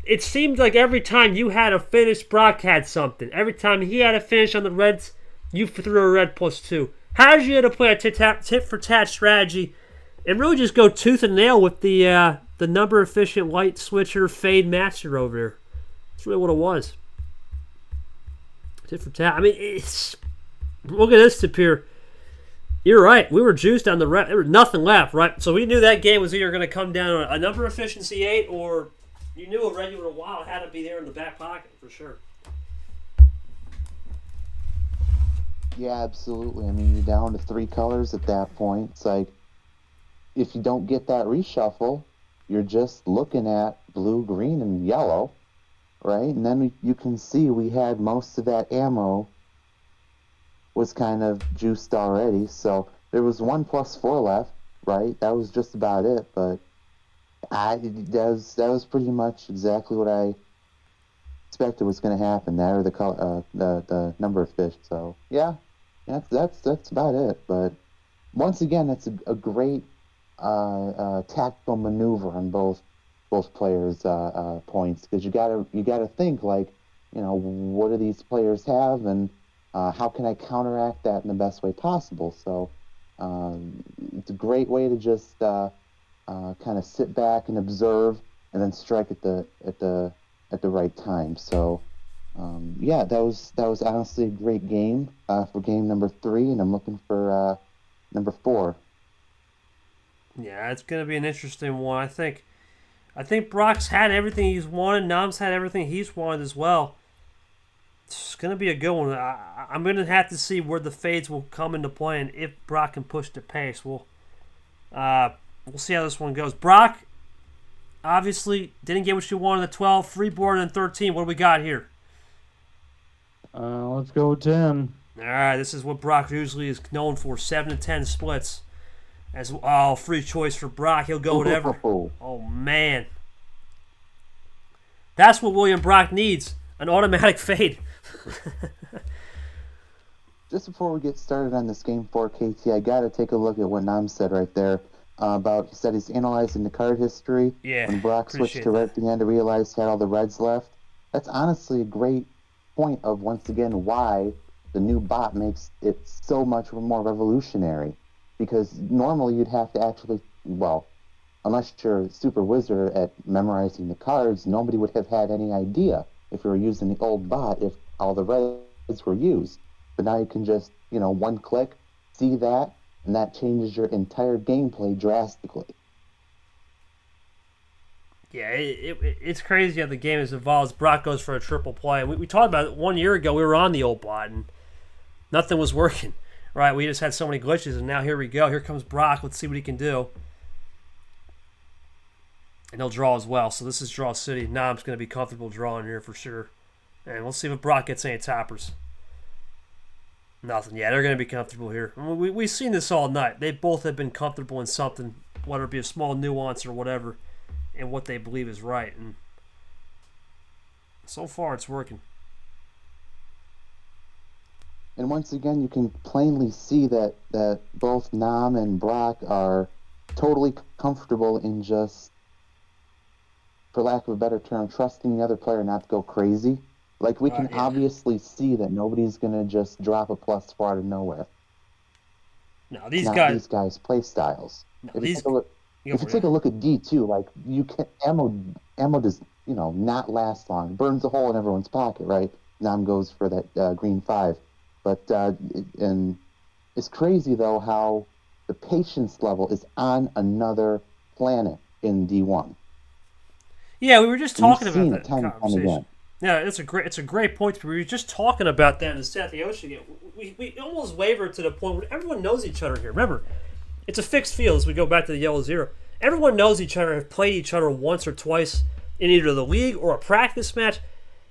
It seemed like every time you had a finish, Brock had something. Every time he had a finish on the reds, you threw a red plus two. How did you have to play a tit-for-tat strategy and really just go tooth and nail with the number-efficient light switcher fade master over there? That's really what it was. Tit-for-tat. I mean, look at this tip here. You're right. We were juiced on the red. There was nothing left, right? So we knew that game was either going to come down to a number efficiency 8, or you knew a regular wild had to be there in the back pocket for sure. Yeah, absolutely. I mean, you're down to 3 colors at that point. It's like, if you don't get that reshuffle, you're just looking at blue, green, and yellow, right? And then you can see we had most of that ammo was kind of juiced already. So there was 1 plus 4 left, right? That was just about it. But that was pretty much exactly what I expected was going to happen. That or the number of fish. So yeah, that's about it. But once again, that's a great tactical maneuver on both players' points, because you gotta think, like, what do these players have, and how can I counteract that in the best way possible? So it's a great way to just kind of sit back and observe, and then strike at the right time. So yeah, that was honestly a great game for game number 3, and I'm looking for number 4. Yeah, it's going to be an interesting one. I think Brock's had everything he's wanted. Nam's had everything he's wanted as well. It's going to be a good one. I'm going to have to see where the fades will come into play, and if Brock can push the pace. We'll see how this one goes. Brock, obviously, didn't get what you wanted at 12. Freeboard and 13. What do we got here? Let's go with 10. All right, this is what Brock usually is known for, 7 to 10 splits. Free choice for Brock. He'll go whatever. Oh, man. That's what William Brock needs, an automatic fade. Just before we get started on this game 4, KT, I got to take a look at what Nam said right there. He said he's analyzing the card history. Yeah, when Brock switched to red at the end to realize he had all the reds left. That's honestly a great point of, once again, why the new bot makes it so much more revolutionary. Because normally you'd have to actually, unless you're a super wizard at memorizing the cards, nobody would have had any idea if you were using the old bot if all the reds were used. But now you can just, one click, see that, and that changes your entire gameplay drastically. Yeah, it's crazy how the game has evolved. Brock goes for a triple play. We talked about it 1 year ago. We were on the old bot, and nothing was working. Right, we just had so many glitches, and now here we go. Here comes Brock. Let's see what he can do. And he'll draw as well. So this is Draw City. Nam's going to be comfortable drawing here for sure. And we'll see if Brock gets any toppers. Nothing. Yeah, they're going to be comfortable here. We've seen this all night. They both have been comfortable in something, whether it be a small nuance or whatever, in what they believe is right. And so far, it's working. And once again, you can plainly see that both Nam and Brock are totally comfortable in just, for lack of a better term, trusting the other player not to go crazy. Like, we can obviously see that nobody's going to just drop a +4 out of nowhere. No, these guys' play styles. No, if you take a look at D2, like, ammo does, not last long. Burns a hole in everyone's pocket, right? Nam goes for that green 5. But and it's crazy, though, how the patience level is on another planet in D1. Yeah, we were just talking about that time conversation. Again. Yeah, it's a great point. We were just talking about that in the South of the Ocean. We almost wavered to the point where everyone knows each other here. Remember, it's a fixed field as we go back to the Yellow Zero. Everyone knows each other, have played each other once or twice in either the league or a practice match.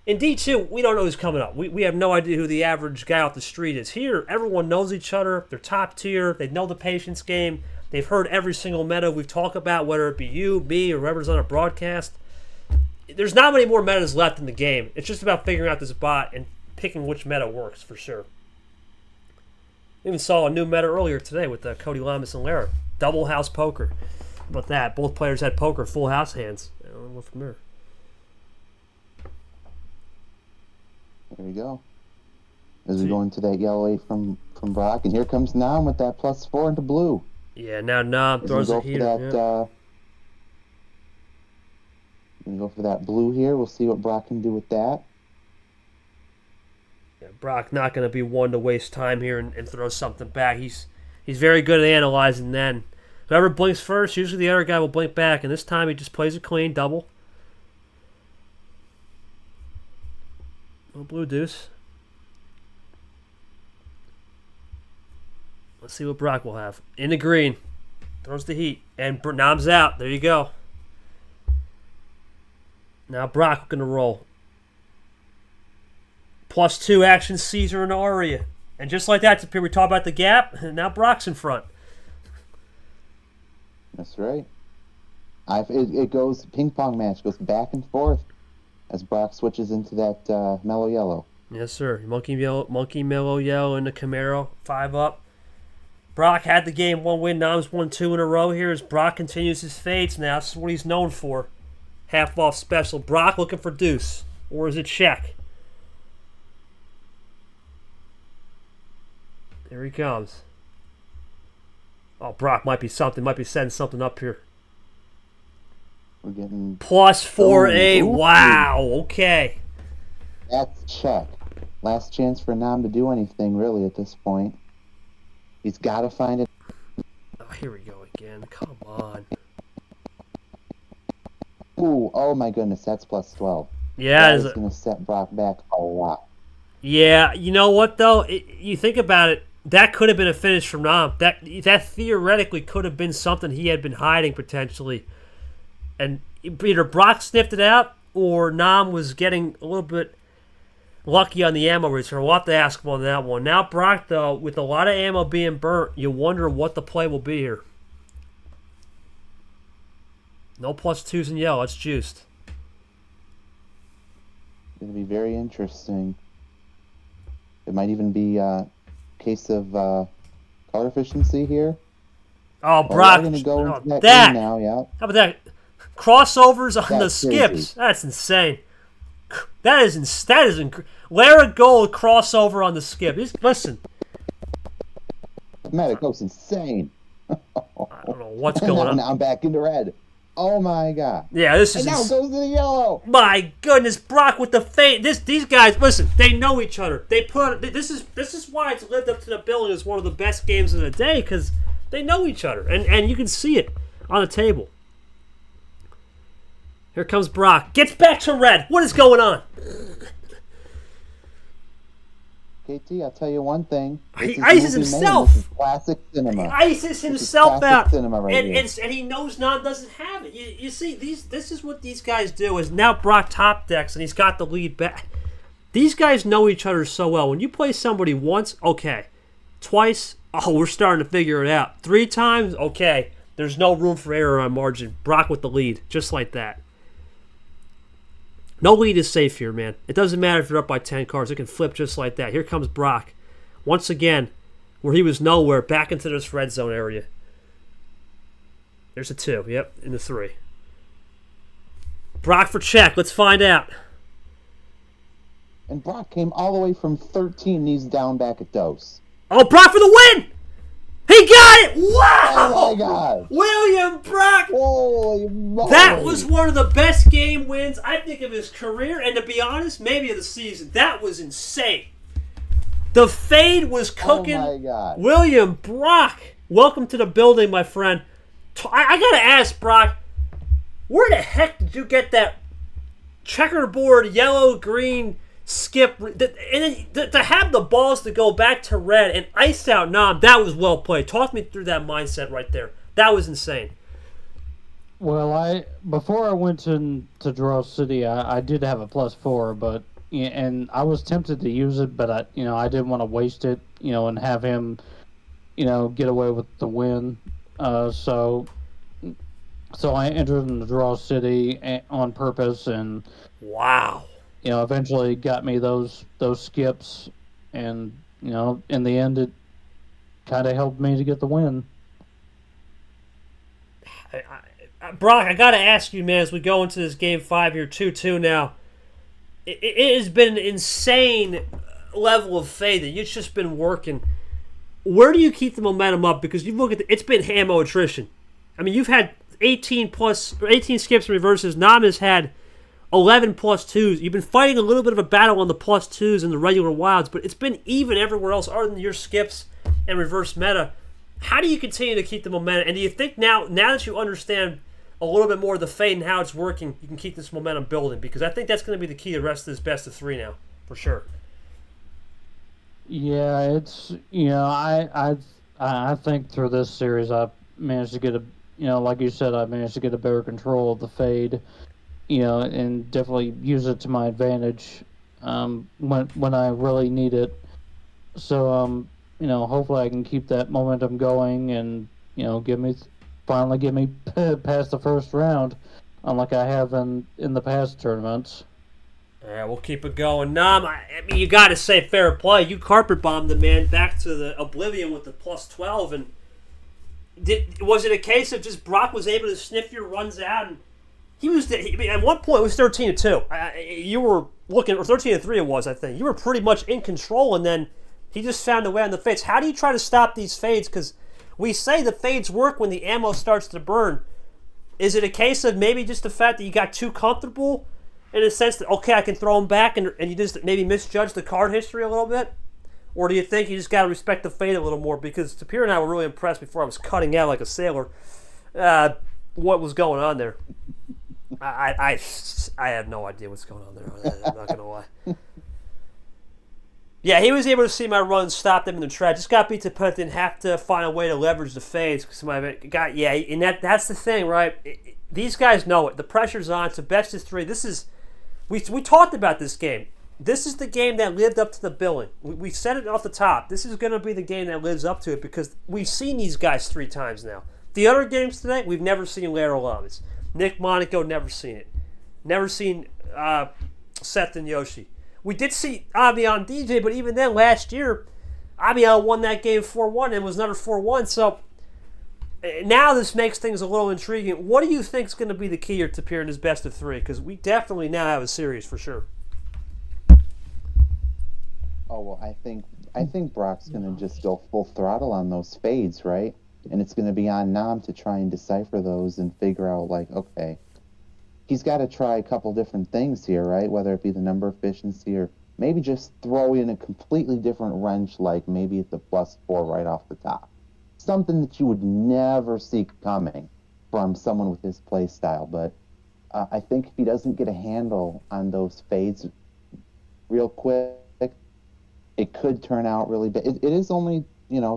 In D2, we don't know who's coming up. We have no idea who the average guy off the street is. Here, everyone knows each other. They're top tier. They know the patience game. They've heard every single meta we've talked about, whether it be you, me, or whoever's on a broadcast. There's not many more metas left in the game. It's just about figuring out this bot and picking which meta works, for sure. We even saw a new meta earlier today with Cody Lamas and Lara. Double house poker. How about that? Both players had poker full house hands. I don't know from there. There we go. As we go into that yellow 8 from Brock, and here comes Nam with that +4 into blue. Yeah, now Nam throws a heater. Gonna go for that blue here. We'll see what Brock can do with that. Yeah, Brock not going to be one to waste time here and throw something back. He's very good at analyzing then. Whoever blinks first, usually the other guy will blink back, and this time he just plays a clean double. No blue deuce. Let's see what Brock will have. In the green. Throws the heat. And Nam's out. There you go. Now Brock going to roll. +2 action, Caesar and Aria. And just like that, we talk about the gap, and now Brock's in front. That's right. It goes, ping pong match goes back and forth as Brock switches into that mellow yellow. Yes, sir. Monkey mellow yellow and the Camaro, 5 up. Brock had the game 1 win. Nam's won 2 in a row here as Brock continues his fades now. This is what he's known for. Half off special. Brock looking for deuce. Or is it check? Here he comes. Oh, Brock might be setting something up here. We're getting +4A. Wow. Okay. That's check. Last chance for Nam to do anything really at this point. He's got to find it. Oh, here we go again. Come on. Ooh, oh my goodness, that's +12. Yeah, that's going to set Brock back a lot. Yeah, you know what though? You think about it. That could have been a finish from Nam. That theoretically could have been something he had been hiding potentially. And either Brock sniffed it out or Nam was getting a little bit lucky on the ammo return. We'll have to ask him on that one. Now Brock, though, with a lot of ammo being burnt, you wonder what the play will be here. No +2s in yellow. It's juiced. It's going to be very interesting. It might even be a case of card efficiency here. Oh, Brock. We're going to go into that now, yeah. How about that? Crossovers on the That's skips. crazy. That's insane. That is Lara Gold crossover on the skip. Listen. Matt, it goes insane. I don't know what's going on. Now I'm back into red. Oh my god. Yeah, this is. And now it goes to the yellow. My goodness, Brock with the fade. These guys, listen, they know each other. This is why it's lived up to the billing as one of the best games of the day, because they know each other, and you can see it on the table. Here comes Brock. Gets back to red. What is going on? KT, I'll tell you one thing. He ices himself. This is classic cinema. He ices himself out. Cinema right here. And he knows Nam doesn't have it. You see, this is what these guys do. Is now Brock top decks, and he's got the lead back. These guys know each other so well. When you play somebody once, okay. Twice, oh, we're starting to figure it out. 3 times, okay. There's no room for error on margin. Brock with the lead, just like that. No lead is safe here, man. It doesn't matter if you're up by 10 cards. It can flip just like that. Here comes Brock. Once again, where he was nowhere, back into this red zone area. There's a 2. Yep, in the 3. Brock for check. Let's find out. And Brock came all the way from 13, and he's down back at dose. Oh, Brock for the win! He got it! Wow! Oh my god! William Brock! Holy moly! That was one of the best game wins, I think, of his career, and to be honest, maybe of the season. That was insane. The fade was cooking. Oh my god. William Brock, welcome to the building, my friend. I gotta ask, Brock, where the heck did you get that checkerboard, yellow, green skip? And then to have the balls to go back to red and ice out Nam, that was well played. Talk me through that mindset right there. That was insane. Well, before I went to Draw City, I did have a +4, but and I was tempted to use it, but I didn't want to waste it, and have him, get away with the win. So I entered in the draw city on purpose, and Wow. eventually got me those skips, and in the end, it kind of helped me to get the win. Brock, I got to ask you, man, as we go into this game 5 here, 2-2 now, it has been an insane level of fade that you've just been working. Where do you keep the momentum up? Because you look at it's been ammo attrition. I mean, you've had 18 skips and reverses. Nam has had 11 plus twos. You've been fighting a little bit of a battle on the plus twos and the regular wilds, but it's been even everywhere else other than your skips and reverse meta. How do you continue to keep the momentum? And do you think now that you understand a little bit more of the fade and how it's working, you can keep this momentum building? Because I think that's going to be the key to the rest of this best of 3 now, for sure. Yeah, it's I think through this series I managed to get like you said, I managed to get a better control of the fade, and definitely use it to my advantage when I really need it. So hopefully I can keep that momentum going and finally get me past the first round, unlike I have in the past tournaments. All right, we'll keep it going. Nam, I mean, you got to say fair play. You carpet bombed the man back to the oblivion with the plus 12, and was it a case of just Brock was able to sniff your runs out? And at one point it was 13-2. You were looking, or 13-3 it was, I think. You were pretty much in control, and then he just found a way on the fades. How do you try to stop these fades? Because we say the fades work when the ammo starts to burn. Is it a case of maybe just the fact that you got too comfortable in a sense that, okay, I can throw them back, and you just maybe misjudge the card history a little bit? Or do you think you just got to respect the fade a little more? Because Tapir and I were really impressed before I was cutting out like a sailor what was going on there. I have no idea what's going on there. I'm not going to lie. Yeah, he was able to see my runs, stop them in the track. Just got beat to punt, didn't have to find a way to leverage the fades. And that's the thing, right? These guys know it. The pressure's on. It's a best of 3. This is... We talked about this game. This is the game that lived up to the billing. We said it off the top. This is going to be the game that lives up to it because we've seen these guys 3 times now. The other games tonight, we've never seen Lara Lamas. Nick Monaco, never seen it. Never seen Seth and Yoshi. We did see Abi on DJ, but even then, last year, Abi won that game 4-1 and was another 4-1. So now this makes things a little intriguing. What do you think is going to be the key here to Tapir in his best of 3? Because we definitely now have a series for sure. Oh, well, I think Brock's going to just go full throttle on those fades, right? And it's going to be on Nam to try and decipher those and figure out, like, okay, he's got to try a couple different things here, right? Whether it be the number efficiency or maybe just throw in a completely different wrench, like maybe at the +4 right off the top. Something that you would never see coming from someone with his play style. But I think if he doesn't get a handle on those fades real quick, it could turn out really bad. It is only,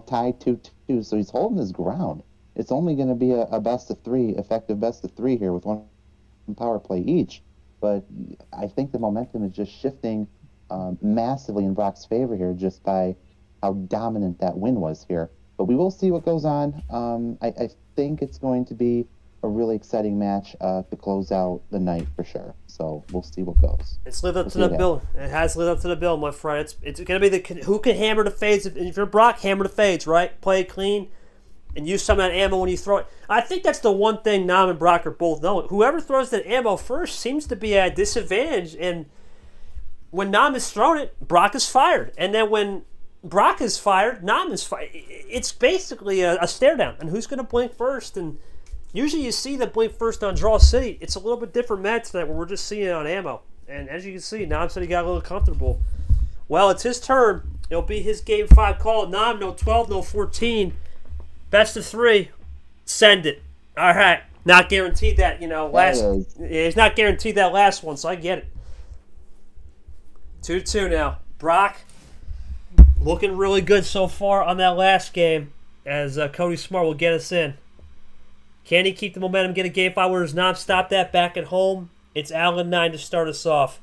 tied 2-2, so he's holding his ground. It's only going to be a best of 3, effective best of 3 here with one power play each. But I think the momentum is just shifting massively in Brock's favor here just by how dominant that win was here. But we will see what goes on. I think it's going to be a really exciting match to close out the night for sure. So we'll see what goes. It's lived up to the bill. It has lived up to the bill, my friend. It's going to be who can hammer the fades. If you're Brock, hammer the fades, right? Play it clean and use some of that ammo when you throw it. I think that's the one thing Nam and Brock are both knowing. Whoever throws that ammo first seems to be at a disadvantage. And when Nam is thrown it, Brock is fired. And then when Brock is fired, Nam is fired. It's basically a stare down. And who's going to blink first? And usually you see the blink first on Draw City. It's a little bit different match tonight where we're just seeing it on ammo. And as you can see, Nam said he got a little comfortable. Well, it's his turn. It'll be his Game 5 call. Nam, no 12, no 14. Best of 3. Send it. All right. Not guaranteed that, it's not guaranteed that last one, so I get it. 2-2 now. Brock looking really good so far on that last game as Cody Smart will get us in. Can he keep the momentum, get a Game 5 where does Nam stop that back at home? It's Allen 9 to start us off.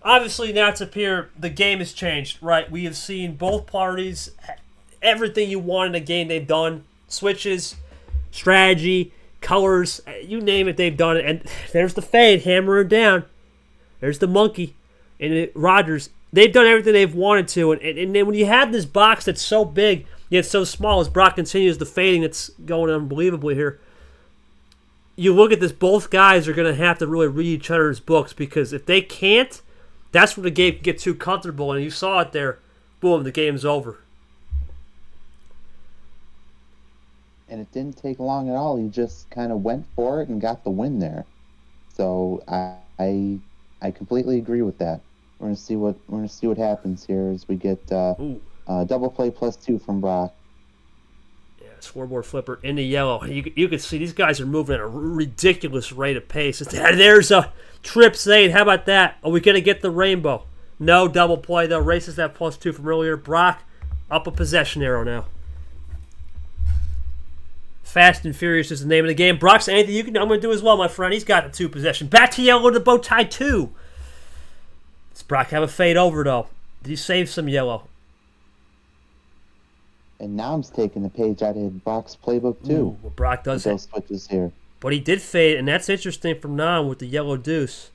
obviously now it's appear the game has changed, right? We have seen both parties, everything you want in a game they've done. Switches, strategy, colors, you name it, they've done it. And there's the Fade, hammer it down. There's the monkey and Rogers. They've done everything they've wanted to. And then when you have this box that's so big, yet so small, as Brock continues the fading that's going unbelievably here, you look at this, both guys are going to have to really read each other's books, because if they can't, that's where the game can get too comfortable. And you saw it there. Boom, the game's over. And it didn't take long at all. He just kind of went for it and got the win there. So I completely agree with that. We're gonna see what happens here as we get double play +2 from Brock. Yeah, scoreboard flipper into yellow. You can see these guys are moving at a ridiculous rate of pace. There's a trip save. How about that? Are we gonna get the rainbow? No, double play though. Races that +2 from earlier. Brock up a possession arrow now. Fast and Furious is the name of the game. Brock's anything you can. I'm going to do as well, my friend. He's got a 2 possession. Back to yellow to the bow tie 2. Does Brock have a fade over, though? Did he save some yellow? And Nam's taking the page out of Brock's playbook, too. Ooh, well, Brock does those switches here. But he did fade, and that's interesting from Nam with the yellow deuce.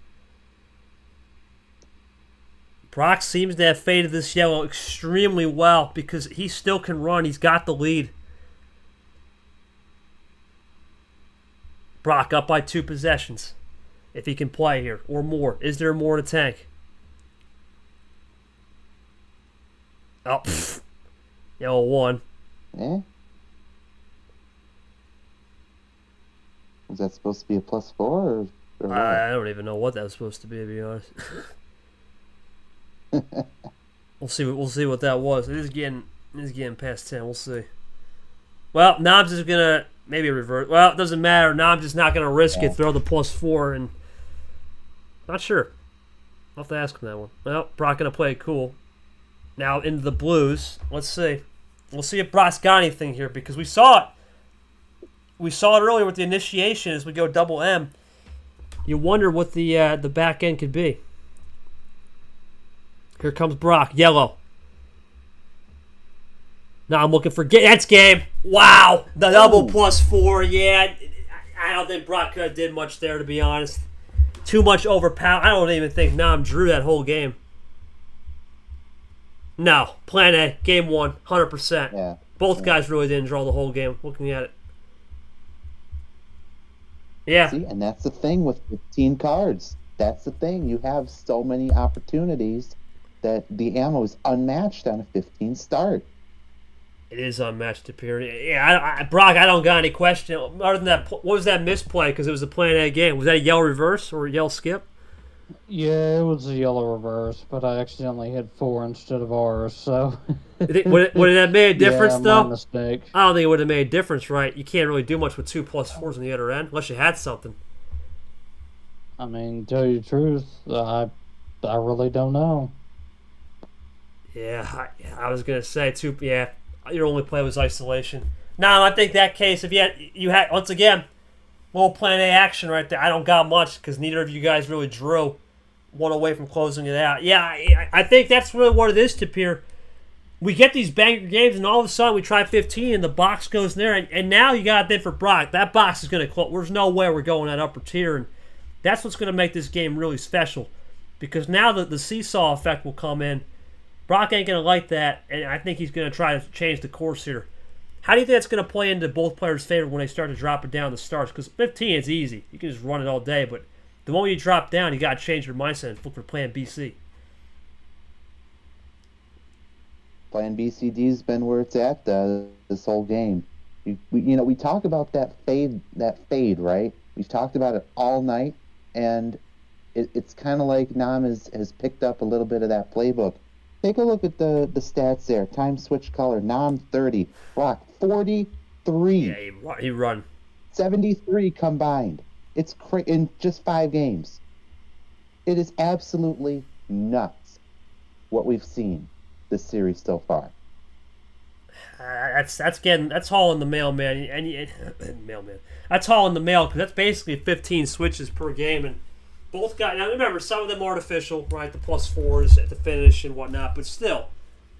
Brock seems to have faded this yellow extremely well because he still can run. He's got the lead. Brock up by 2 possessions. If he can play here, or more. Is there more in the tank? Oh, yellow 1. Eh? Was that supposed to be a +4 or what? I don't even know what that was supposed to be be honest. We'll see what that was. It is getting past 10. We'll see. Well, Knobs is gonna maybe revert. Well, it doesn't matter. Knobs is not gonna risk it. Throw the +4 and not sure. I'll have to ask him that one. Well, Brock gonna play it cool. Now into the blues. Let's see. We'll see if Brock's got anything here because we saw it. We saw it earlier with the initiation as we go double M. You wonder what the back end could be. Here comes Brock. Yellow. Now I'm looking for... That's game. Wow. The double +4. Yeah. I don't think Brock could have did much there, to be honest. Too much overpower. I don't even think Nam drew that whole game. No. Plan A. Game 1. 100%. Yeah. Both guys really didn't draw the whole game. Looking at it. Yeah. See, and that's the thing with 15 cards. That's the thing. You have so many opportunities that the ammo is unmatched on a 15 start. It is unmatched to period. Yeah, Brock, I don't got any question. Other than that, what was that misplay? Because it was a plan A game. Was that a yellow reverse or a yellow skip? Yeah, it was a yellow reverse, but I accidentally hit 4 instead of R's, so... Would it have made a difference, though? My mistake. I don't think it would have made a difference, right? You can't really do much with 2 +4s on the other end, unless you had something. I mean, tell you the truth, I really don't know. Yeah, I was going to say, too, yeah, your only play was isolation. No, I think that case, if you had once again, little plan A action right there. I don't got much because neither of you guys really drew one away from closing it out. Yeah, I think that's really what it is, Tapir. We get these banger games, and all of a sudden we try 15, and the box goes in there, and now you got a bit for Brock. That box is going to close. There's no way we're going that upper tier, and that's what's going to make this game really special because now the seesaw effect will come in. Brock ain't going to like that, and I think he's going to try to change the course here. How do you think that's going to play into both players' favor when they start to drop it down the starts? Because 15 is easy. You can just run it all day, but the moment you drop down, you got to change your mindset and look for plan BC. Plan BCD's been where it's at this whole game. We talk about that fade, right? We've talked about it all night, and it's kind of like Nam has picked up a little bit of that playbook. Take a look at the stats there. Time switch color. Nam 30. Brock 43. Yeah, he run. 73 combined. It's in just 5 games. It is absolutely nuts what we've seen this series so far. That's hauling the mail, man. Mailman. That's hauling the mail because that's basically 15 switches per game, and Both got, now remember, some of them artificial, right? The +4s at the finish and whatnot, but still,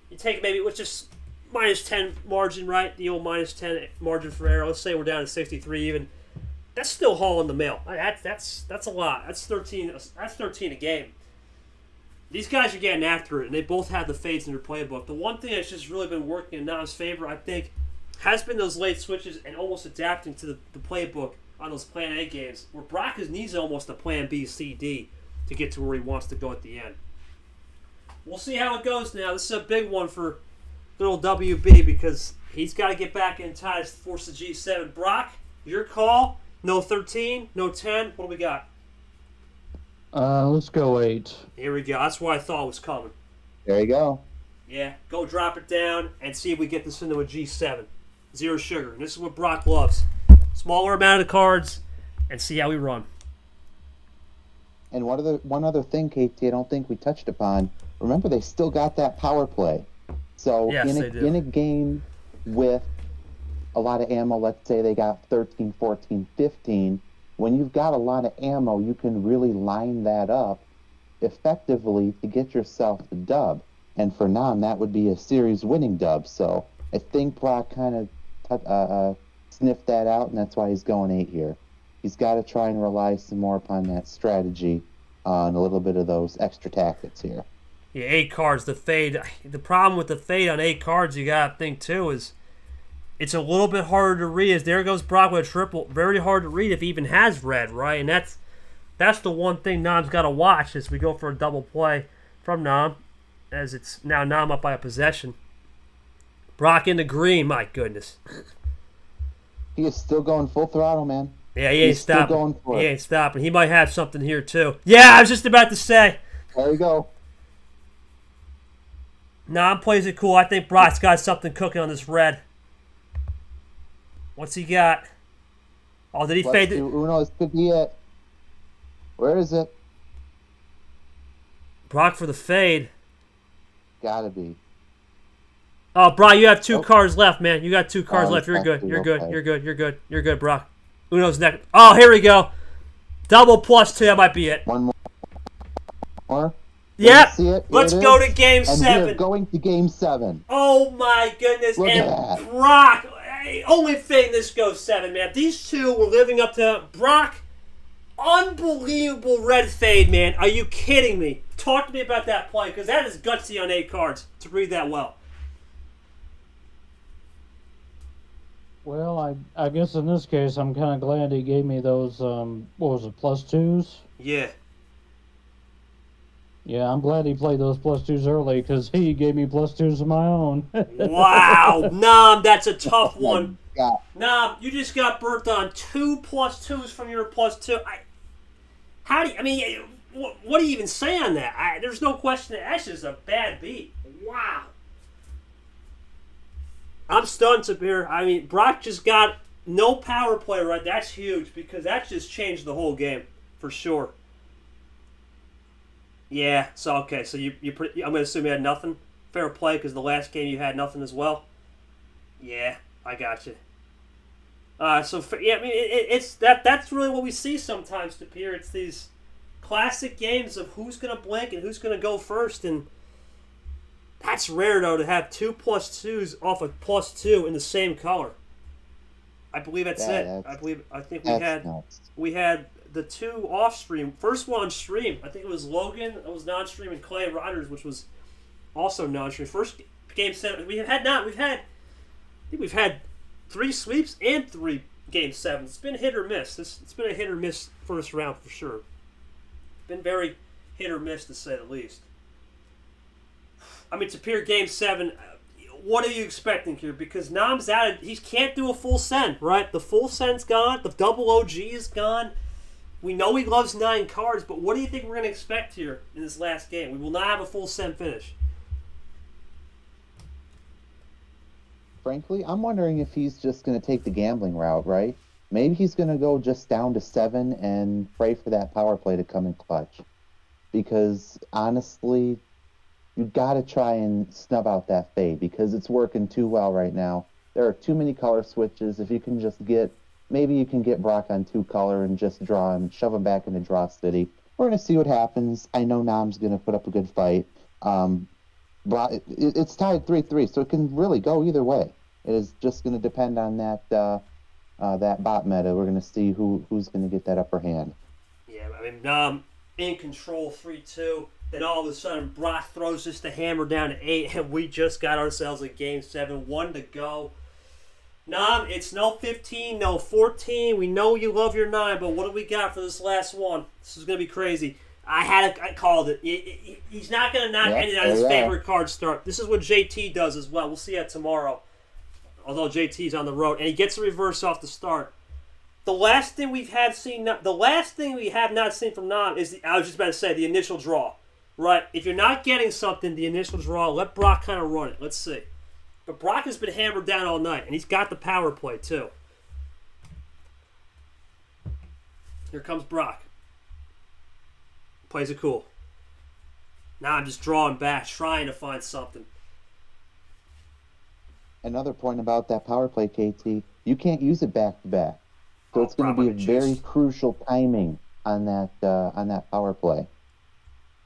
you take maybe, which is -10 margin, right? The old -10 margin for error. Let's say we're down to 63 even. That's still hauling the mail. That's a lot. That's 13. That's 13 a game. These guys are getting after it, and they both have the fades in their playbook. The one thing that's just really been working in Nam's favor, I think, has been those late switches and almost adapting to the playbook on those Plan A games, where Brock needs almost a Plan B, C, D to get to where he wants to go at the end. We'll see how it goes now. This is a big one for little WB because he's got to get back in time to force the G7. Brock, your call. No 13, no 10. What do we got? Let's go 8. Here we go. That's what I thought was coming. There you go. Yeah, go drop it down and see if we get this into a G7. 0 sugar. And this is what Brock loves. Smaller amount of cards and see how we run. And one other thing, KT, I don't think we touched upon. Remember, they still got that power play. So yes, in a game with a lot of ammo, let's say they got 13, 14, 15, when you've got a lot of ammo, you can really line that up effectively to get yourself the dub. And for Nam, that would be a series winning dub. So I think Brock kind of sniffed that out, and that's why he's going 8 here. He's got to try and rely some more upon that strategy and a little bit of those extra tactics here. Yeah, 8 cards, the fade. The problem with the fade on 8 cards, you got to think too, is it's a little bit harder to read. As there goes Brock with a triple. Very hard to read if he even has red, right? And that's the one thing Nam's got to watch as we go for a double play from Nam, as it's now Nam up by a possession. Brock in the green, my goodness. He is still going full throttle, man. Yeah, he ain't He's stopping. Still going for he it. ain't stopping. He might have something here too. Yeah, I was just about to say. There you go. Nam plays it cool. I think Brock's got something cooking on this red. What's he got? Oh, did he Let's fade do it? Uno. This could be it. Where is it? Brock for the fade. Gotta be. Oh, Brock, you have 2 cards left, man. You got 2 cards Oh, left. You're good. okay. You're good. You're good. You're good. You're good, Brock. Uno's next. Oh, here we go. Double +2. That might be it. One more. Yep. See it? Here Let's it go is. to Game And 7. we're going to Game 7. Oh my goodness! Look and at that. Brock, only thing this goes 7, man. These two were living up to Brock. Unbelievable red fade, man. Are you kidding me? Talk to me about that play, because that is gutsy on 8 cards to read that well. Well, I guess in this case, I'm kind of glad he gave me those, what was it, +2s? Yeah. Yeah, I'm glad he played those +2s early, because he gave me +2s of my own. Wow. Nam, that's a tough one. Yeah. Nam, you just got burnt on 2 +2s from your +2. What do you even say on that? There's no question. That's just a bad beat. Wow. I'm stunned, Sapir. I mean, Brock just got no power play right. That's huge because that just changed the whole game for sure. Yeah. So okay. So I'm gonna assume you had nothing. Fair play because the last game you had nothing as well. Yeah, I got you. Yeah, I mean it's that's really what we see sometimes, Sapir. It's these classic games of who's gonna blink and who's gonna go first, and that's rare though to have 2 +2s off of +2 in the same color. I believe that's it. I think we had the 2 off stream. First one on stream, I think it was Logan. It was non-stream, and Clay Riders, which was also non-stream. First Game 7. We've had 3 sweeps and 3 Game 7s. It's been hit or miss. It's been a hit or miss first round for sure. Been very hit or miss to say the least. I mean, to appear Game 7, what are you expecting here? Because Nam's out. He can't do a full send, right? The full send's gone. The double OG is gone. We know he loves 9 cards, but what do you think we're going to expect here in this last game? We will not have a full send finish. Frankly, I'm wondering if he's just going to take the gambling route, right? Maybe he's going to go just down to 7 and pray for that power play to come in clutch. Because, honestly, you've got to try and snub out that fade because it's working too well right now. There are too many color switches. If you can just maybe you can get Brock on 2 color and just draw him, shove him back into draw city. we're gonna see what happens. I know Nam's gonna put up a good fight. It's tied 3-3, so it can really go either way. It is just gonna depend on that bot meta. We're gonna see who's gonna get that upper hand. Yeah, I mean, Nam in control 3-2. Then all of a sudden, Brock throws us the hammer down to 8, and we just got ourselves a Game 7, 1 to go. Nam, it's no 15, no 14. We know you love your 9, but what do we got for this last one? This is going to be crazy. I called it. He's not going to not end it on his favorite card start. This is what JT does as well. We'll see that tomorrow, although JT's on the road. And he gets a reverse off the start. The last thing we have not seen from Nam is, I was just about to say, the initial draw. Right, if you're not getting something, the initial draw, let Brock kind of run it. Let's see. But Brock has been hammered down all night, and he's got the power play, too. Here comes Brock. Plays it cool. Now I'm just drawing back, trying to find something. Another point about that power play, KT, you can't use it back-to-back. So it's going to be a very crucial timing on that power play.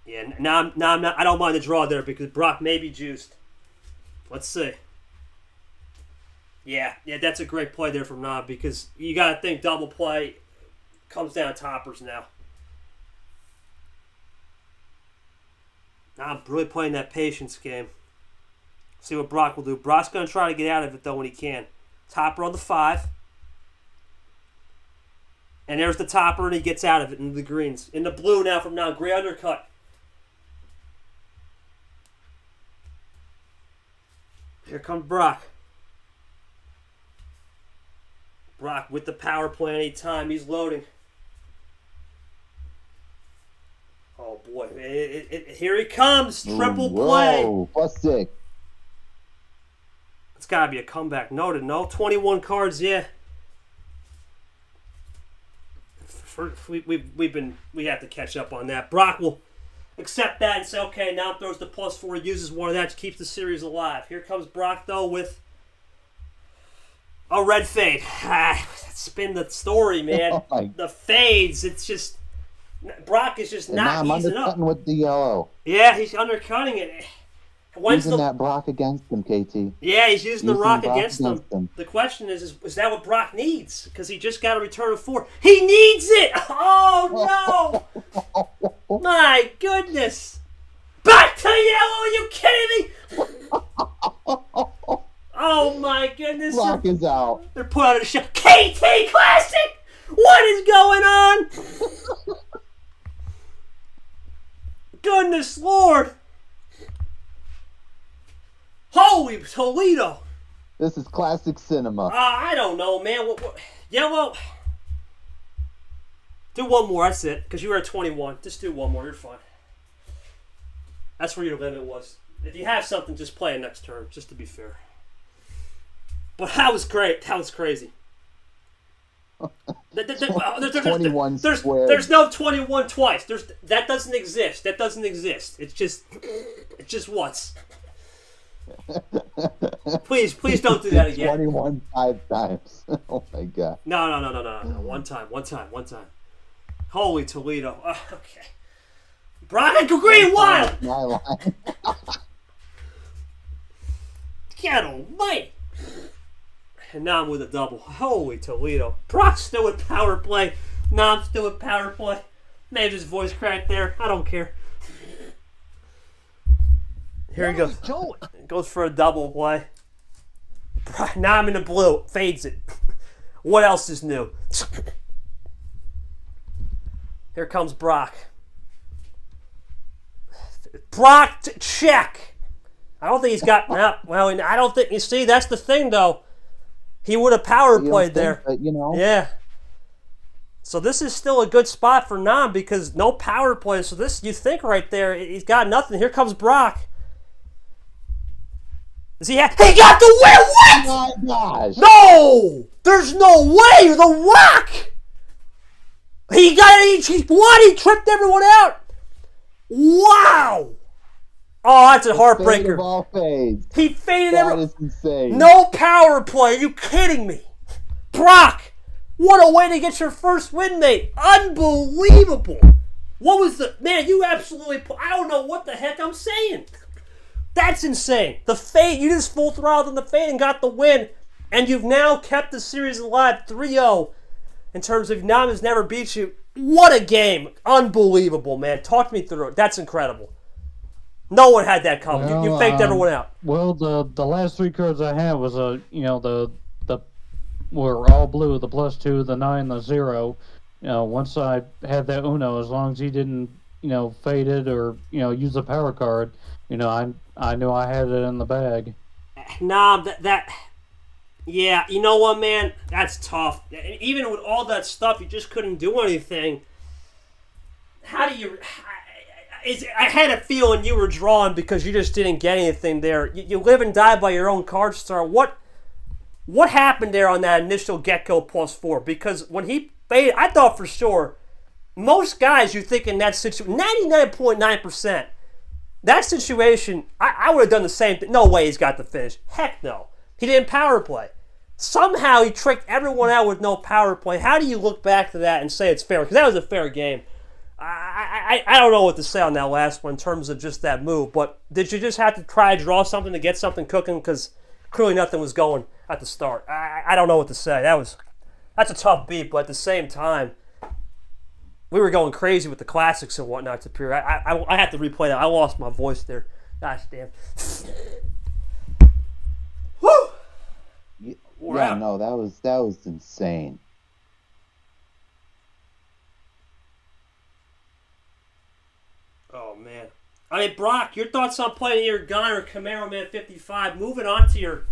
Yeah, now I'm not. I don't mind the draw there because Brock may be juiced. Let's see. Yeah, that's a great play there from Nam because you got to think double play comes down to toppers now. Now I'm really playing that patience game. See what Brock will do. Brock's going to try to get out of it though when he can. Topper on the 5. And there's the topper and he gets out of it into the greens. In the blue now from Nam. Great undercut. Here comes Brock. Brock with the power play anytime. He's loading. Oh, boy. Here he comes. Triple play. Whoa, +6. It's got to be a comeback. Noted. No, 21 cards, yeah. We have to catch up on that. Brock will accept that and say, okay, now throws the +4, uses one of that to keep the series alive. Here comes Brock, though, with a red fade. That's been the story, man. The fades, it's just, Brock is just not easing up. Undercutting with the yellow. Yeah, he's undercutting it. Using that Brock against him, KT. Yeah, he's using the rock against him. The question is that what Brock needs? Because he just got a return of 4. He needs it! Oh, no! My goodness! Back to yellow! Are you kidding me? Oh, my goodness. Brock is out. They're put out a show. KT Classic! What is going on? Goodness Lord! Holy Toledo! This is classic cinema. I don't know, man. Yeah, well, do one more. That's it. Because you were at 21. Just do one more. You're fine. That's where your limit was. If you have something, just play it next turn, just to be fair. But that was great. That was crazy. 21 squared. There's no 21 twice. That doesn't exist. That doesn't exist. It's just once. Please don't do that again. 21 5 times. Oh my god. No. One time. Holy Toledo. Okay. Brian Green Wild. My line. God almighty. And now I'm with a double. Holy Toledo. Brock's still with power play. No, I'm still with power play. Maybe his voice cracked there. I don't care. Here he goes. Goes for a double play. Now I'm in the blue. Fades it. What else is new? Here comes Brock. Brock to check. I don't think he's got. Well, I don't think. You see, that's the thing, though. He would have power played there. But, Yeah. So this is still a good spot for Nam because no power play. So this, you think right there, he's got nothing. Here comes Brock. Does he got the win? What? Oh my gosh. No! There's no way! The Rock! He won! He tripped everyone out! Wow! Oh, that's a heartbreaker. Fade of all fades. He faded everyone. That is insane. No power play. Are you kidding me? Brock! What a way to get your first win, mate. Unbelievable. What was the man? You absolutely. I don't know what the heck I'm saying. That's insane. The Fade, you just full throttled in the Fade and got the win, and you've now kept the series alive 3-0 in terms of Nam has never beat you. What a game. Unbelievable, man. Talk me through it. That's incredible. No one had that coming. You faked everyone out. Well, the last 3 cards I had was the were all blue, the +2, the 9, the 0. Once I had that Uno, as long as he didn't, fade it or, use a power card, I knew I had it in the bag. Nah, yeah, you know what, man? That's tough. Even with all that stuff, you just couldn't do anything. How do you... I had a feeling you were drawn because you just didn't get anything there. You live and die by your own card star. What happened there on that initial get-go +4? Because when he faded, I thought for sure, most guys you think in that situation, 99.9%, that situation, I would have done the same thing. No way he's got the finish. Heck no. He didn't power play. Somehow he tricked everyone out with no power play. How do you look back to that and say it's fair? Because that was a fair game. I don't know what to say on that last one in terms of just that move, but did you just have to try to draw something to get something cooking? Because clearly nothing was going at the start. I don't know what to say. That's a tough beat, but at the same time, we were going crazy with the classics and whatnot to Pier. I had to replay that. I lost my voice there. Gosh damn. Woo! No, that was insane. Oh, man. I mean, Brock, your thoughts on playing either Gunn or Camaro Man 55, moving on to your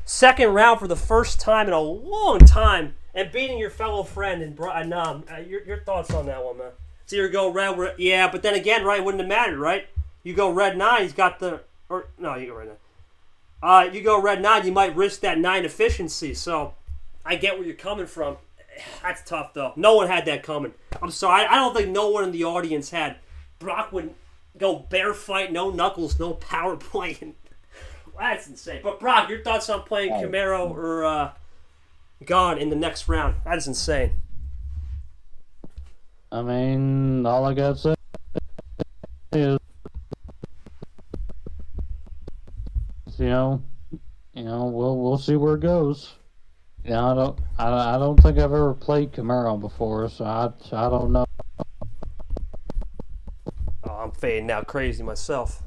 second round for the first time in a long time and beating your fellow friend in Nam. Your thoughts on that one, man? It's either go red, yeah, but then again, right, wouldn't have mattered, right? You go red 9, he's got the, or, no, you go red 9. You go red 9, you might risk that 9 efficiency, so I get where you're coming from. That's tough, though. No one had that coming. I'm sorry, I don't think no one in the audience had Brock would go bear fight, no knuckles, no power play. That's insane. But Brock, your thoughts on playing Camaro or Gone in the next round? That is insane. I mean, all I got to say is, we'll see where it goes. I don't think I've ever played Camaro before, so I don't know. I'm fading out crazy myself.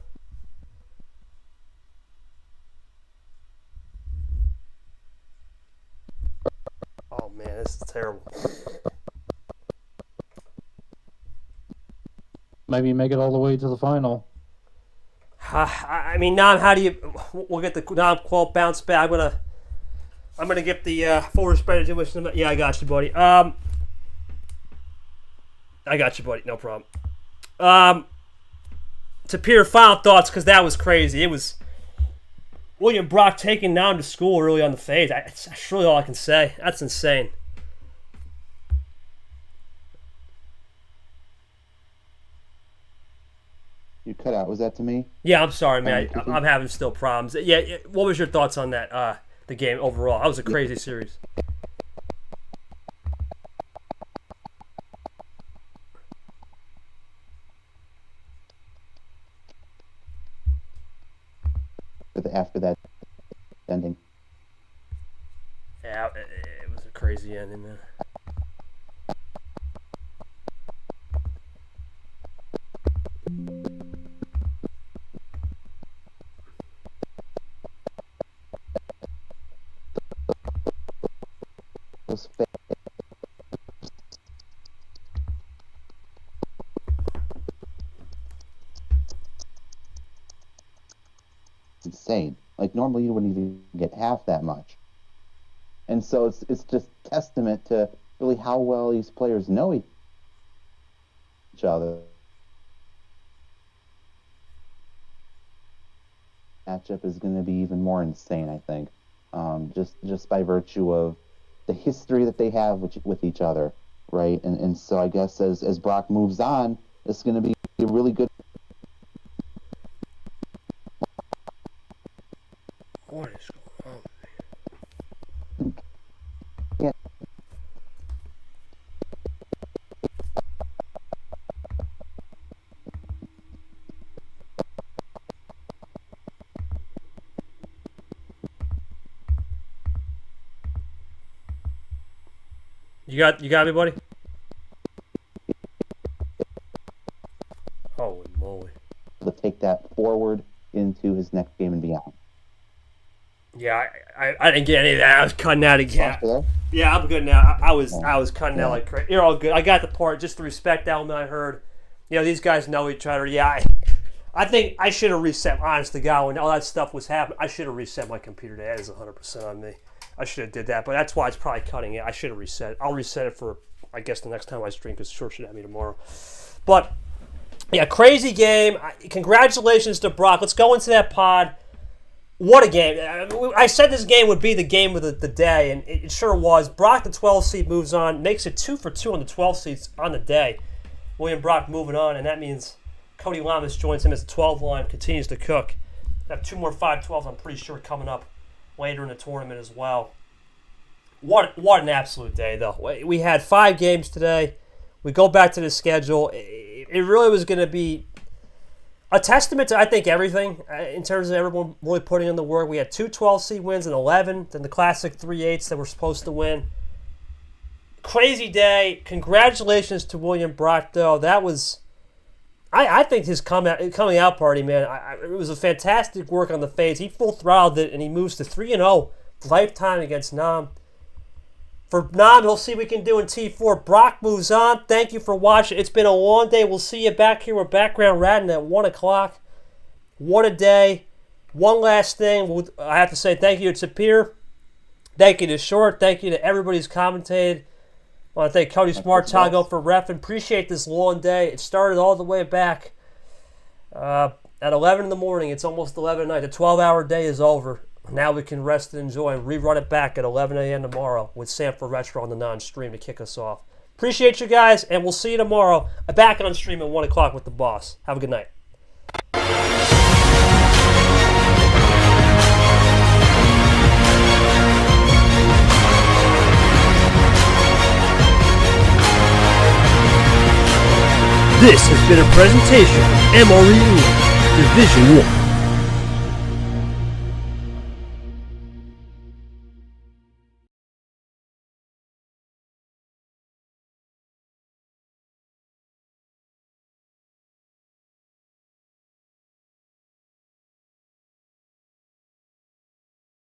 Oh man, this is terrible. Maybe make it all the way to the final. I mean, Nam, how do you? We'll get the Nam quote bounce back. I'm gonna get the full respect to wish. Yeah, I got you, buddy. I got you, buddy. No problem. To Peter, final thoughts, because that was crazy. It was William Brock taking Nam to school early on the fade. That's really all I can say. That's insane. You cut out. Was that to me? Yeah, I'm sorry, man. I'm having still problems. Yeah, what was your thoughts on that? The game overall. That was a crazy series. After that ending. Yeah, it was a crazy ending, man. Insane. Like normally you wouldn't even get half that much. And so it's just testament to really how well these players know each other. Matchup is going to be even more insane, I think. Just by virtue of the history that they have with each other, right? And so I guess as Brock moves on, it's going to be a really good. What is going on? Yeah. You got me, buddy? Holy moly. To take that forward into his next game and beyond. Yeah, I didn't get any of that. I was cutting out again. Lost there? Yeah, I'm good now. I was cutting out like crazy. You're all good. I got the part, just the respect element I heard. You know, these guys know each other. Yeah, I think I should have reset. Honest to God, when all that stuff was happening, I should have reset my computer. That is 100% on me. I should have did that, but that's why it's probably cutting it. I should have reset it. I'll reset it for, I guess, the next time I stream, because Short should have me tomorrow. But, yeah, crazy game. Congratulations to Brock. Let's go into that pod. What a game. I said this game would be the game of the day, and it sure was. Brock, the 12 seed, moves on, makes it 2 for 2 on the 12 seeds on the day. William Brock moving on, and that means Cody Lamas joins him as the 12 line, continues to cook. Have 2 more 5-12s, I'm pretty sure, coming up later in the tournament as well. What an absolute day, though. We had 5 games today. We go back to the schedule. It really was going to be a testament to, I think, everything in terms of everyone really putting in the work. We had 2 12-seed wins and 11, then the classic 3/8s that we're supposed to win. Crazy day. Congratulations to William Brock, though. That was, I think his coming out party, man, it was a fantastic work on the fades. He full throttled it, and he moves to 3-0 lifetime against Nam. For Nam, he'll see what we can do in T4. Brock moves on. Thank you for watching. It's been a long day. We'll see you back here with Background Ratting at 1 o'clock. What a day. One last thing. I have to say thank you to Sapir. Thank you to Short. Thank you to everybody who's commentated. I want to thank Cody Smartago for reffing. Appreciate this long day. It started all the way back at 11 in the morning. It's almost 11 at night. The 12-hour day is over. Now we can rest and enjoy and rerun it back at 11 a.m. tomorrow with Sanford Retro on the non-stream to kick us off. Appreciate you guys, and we'll see you tomorrow. Back on stream at 1 o'clock with the boss. Have a good night. This has been a presentation of MRE Division 1.